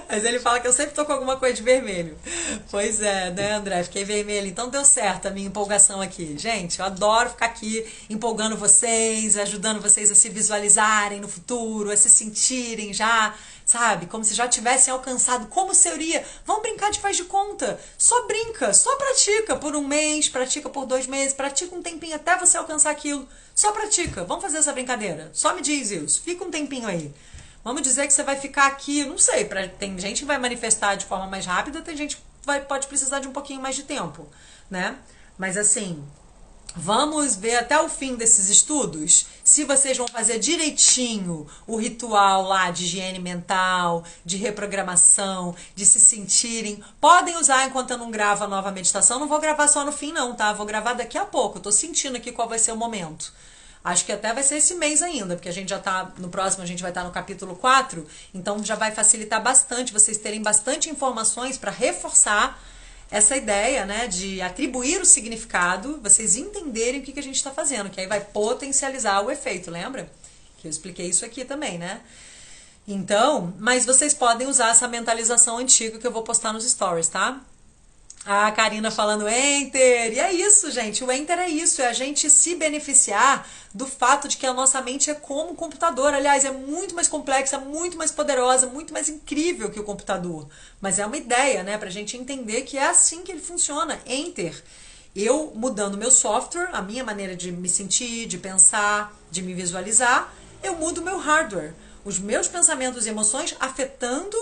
Mas ele fala que eu sempre tô com alguma coisa de vermelho. Pois é, né, André? Fiquei vermelha. Então deu certo a minha empolgação aqui. Gente, eu adoro ficar aqui empolgando vocês, ajudando vocês a se visualizarem no futuro, a se sentirem já, sabe? Como se já tivessem alcançado. Como seria? Vamos brincar de faz de conta. Só brinca, só pratica por um mês, pratica por 2 meses, pratica um tempinho até você alcançar aquilo. Só pratica. Vamos fazer essa brincadeira. Só me diz isso. Fica um tempinho aí. Vamos dizer que você vai ficar aqui, não sei, tem gente que vai manifestar de forma mais rápida, tem gente que pode precisar de um pouquinho mais de tempo, né? Mas assim, vamos ver até o fim desses estudos se vocês vão fazer direitinho o ritual lá de higiene mental, de reprogramação, de se sentirem. Podem usar enquanto eu não gravo a nova meditação. Não vou gravar só no fim não, tá? Vou gravar daqui a pouco. Eu tô sentindo aqui qual vai ser o momento. Acho que até vai ser esse mês ainda, porque a gente já tá, no próximo a gente vai estar no capítulo 4, então já vai facilitar bastante vocês terem bastante informações para reforçar essa ideia, né, de atribuir o significado, vocês entenderem o que a gente está fazendo, que aí vai potencializar o efeito, lembra? Que eu expliquei isso aqui também, né? Então, mas vocês podem usar essa mentalização antiga que eu vou postar nos stories, tá? A Karina falando Enter, e é isso, gente, o Enter é isso, é a gente se beneficiar do fato de que a nossa mente é como um computador, aliás, é muito mais complexa, muito mais poderosa, muito mais incrível que o computador, mas é uma ideia, né, pra gente entender que é assim que ele funciona, Enter. Eu mudando meu software, a minha maneira de me sentir, de pensar, de me visualizar, eu mudo meu hardware, os meus pensamentos e emoções afetando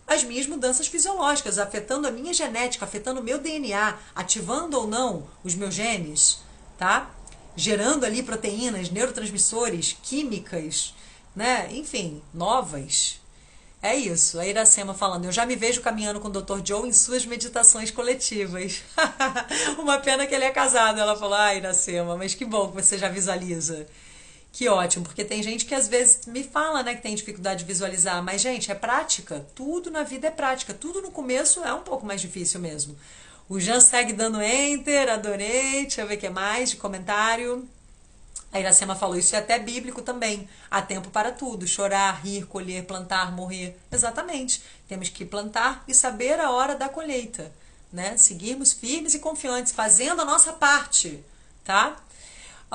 as minhas mudanças fisiológicas, afetando a minha genética, afetando o meu DNA, ativando ou não os meus genes, tá? Gerando ali proteínas, neurotransmissores, químicas, né? Enfim, novas. É isso. A Iracema falando, eu já me vejo caminhando com o Dr. Joe em suas meditações coletivas. Uma pena que ele é casado. Ela falou, Iracema, mas que bom que você já visualiza. Que ótimo, porque tem gente que às vezes me fala, né, que tem dificuldade de visualizar, mas gente, é prática, tudo na vida é prática, tudo no começo é um pouco mais difícil mesmo. O Jean segue dando Enter, adorei, deixa eu ver o que mais de comentário. A Iracema falou, isso é até bíblico também, há tempo para tudo, chorar, rir, colher, plantar, morrer, exatamente, temos que plantar e saber a hora da colheita, né, seguirmos firmes e confiantes, fazendo a nossa parte, tá?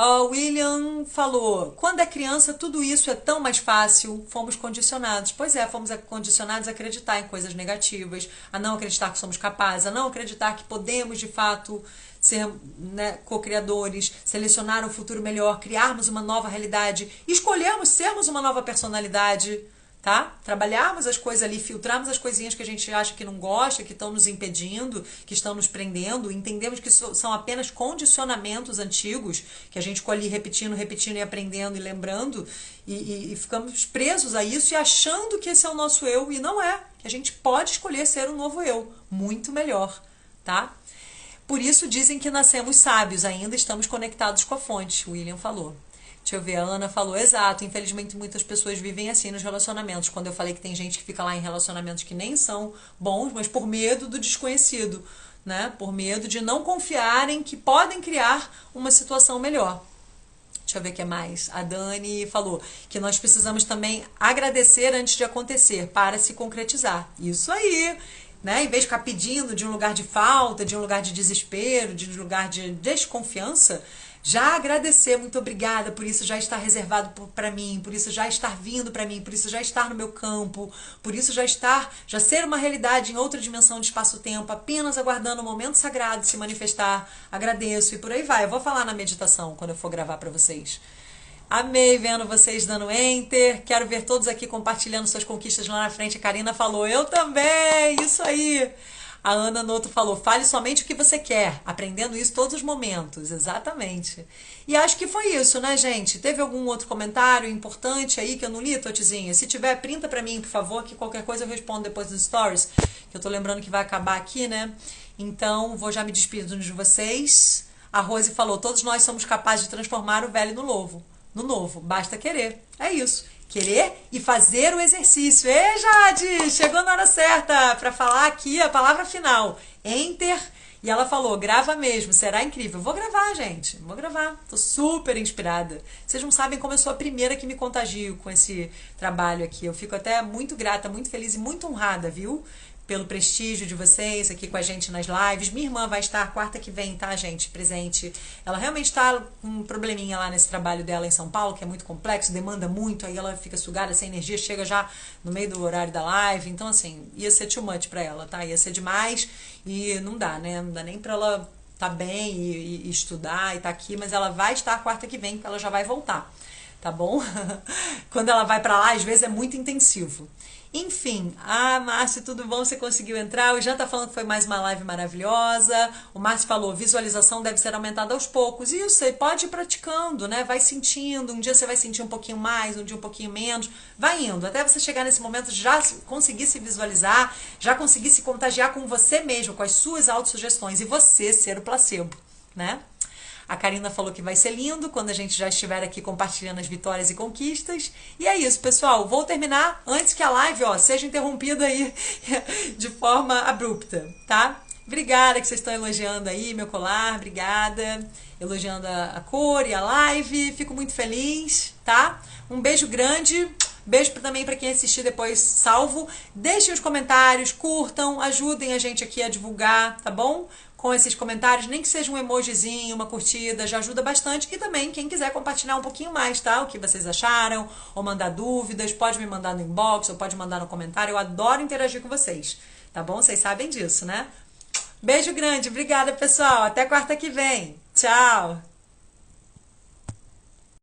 O William falou, quando é criança tudo isso é tão mais fácil, fomos condicionados. Pois é, fomos condicionados a acreditar em coisas negativas, a não acreditar que somos capazes, a não acreditar que podemos de fato ser, né, co-criadores, selecionar um futuro melhor, criarmos uma nova realidade, escolhermos sermos uma nova personalidade, tá? Trabalharmos as coisas ali, filtrarmos as coisinhas que a gente acha que não gosta, que estão nos impedindo, que estão nos prendendo, entendemos que são apenas condicionamentos antigos, que a gente colhe repetindo, repetindo e aprendendo e lembrando, e ficamos presos a isso e achando que esse é o nosso eu, e não é, que a gente pode escolher ser um novo eu, muito melhor, tá? Por isso dizem que nascemos sábios, ainda estamos conectados com a fonte, o William falou. Deixa eu ver, a Ana falou, exato, infelizmente muitas pessoas vivem assim nos relacionamentos, quando eu falei que tem gente que fica lá em relacionamentos que nem são bons, mas por medo do desconhecido, né? Por medo de não confiarem que podem criar uma situação melhor. Deixa eu ver o que mais. A Dani falou que nós precisamos também agradecer antes de acontecer, para se concretizar. Isso aí! né? Em vez de ficar pedindo de um lugar de falta, de um lugar de desespero, de um lugar de desconfiança, já agradecer, muito obrigada, por isso já estar reservado para mim, por isso já estar vindo para mim, por isso já estar no meu campo, por isso já ser uma realidade em outra dimensão de espaço-tempo, apenas aguardando o momento sagrado se manifestar. Agradeço e por aí vai. Eu vou falar na meditação quando eu for gravar para vocês. Amei vendo vocês dando enter. Quero ver todos aqui compartilhando suas conquistas lá na frente. A Karina falou, eu também, isso aí. A Ana Noto falou, fale somente o que você quer, aprendendo isso todos os momentos. Exatamente. E acho que foi isso, né, gente? Teve algum outro comentário importante aí que eu não li, Totizinha? Se tiver, printa pra mim, por favor, que qualquer coisa eu respondo depois dos stories, que eu tô lembrando que vai acabar aqui, né? Então, vou já me despedindo de vocês. A Rose falou, todos nós somos capazes de transformar o velho no novo. No novo, basta querer. É isso. Querer e fazer o exercício. Ei, Jade! Chegou na hora certa para falar aqui a palavra final. Enter. E ela falou, grava mesmo, será incrível. Vou gravar, gente. Vou gravar. Tô super inspirada. Vocês não sabem como eu sou a primeira que me contagio com esse trabalho aqui. Eu fico até muito grata, muito feliz e muito honrada, viu? Pelo prestígio de vocês aqui com a gente nas lives. Minha irmã vai estar quarta que vem, tá, gente? Presente. Ela realmente está com um probleminha lá nesse trabalho dela em São Paulo, que é muito complexo, demanda muito, aí ela fica sugada, sem energia, chega já no meio do horário da live. Então, assim, ia ser too much pra ela, tá? Ia ser demais e não dá, né? Não dá nem pra ela tá bem e estudar e tá aqui, mas ela vai estar quarta que vem, porque ela já vai voltar, tá bom? Quando ela vai pra lá, às vezes é muito intensivo. Enfim, Márcio, tudo bom? Você conseguiu entrar? O Jean tá falando que foi mais uma live maravilhosa. O Márcio falou, visualização deve ser aumentada aos poucos. Isso, você pode ir praticando, né? Vai sentindo. Um dia você vai sentir um pouquinho mais, um dia um pouquinho menos. Vai indo, até você chegar nesse momento já conseguir se visualizar, já conseguir se contagiar com você mesmo, com as suas autossugestões e você ser o placebo, né? A Karina falou que vai ser lindo quando a gente já estiver aqui compartilhando as vitórias e conquistas. E é isso, pessoal. Vou terminar antes que a live, seja interrompida aí de forma abrupta, tá? Obrigada que vocês estão elogiando aí meu colar, obrigada. Elogiando a cor e a live. Fico muito feliz, tá? Um beijo grande. Beijo também para quem assistir depois salvo. Deixem os comentários, curtam, ajudem a gente aqui a divulgar, tá bom? Com esses comentários, nem que seja um emojizinho, uma curtida, já ajuda bastante. E também, quem quiser compartilhar um pouquinho mais, tá? O que vocês acharam, ou mandar dúvidas, pode me mandar no inbox, ou pode mandar no comentário. Eu adoro interagir com vocês, tá bom? Vocês sabem disso, né? Beijo grande, obrigada, pessoal. Até quarta que vem. Tchau!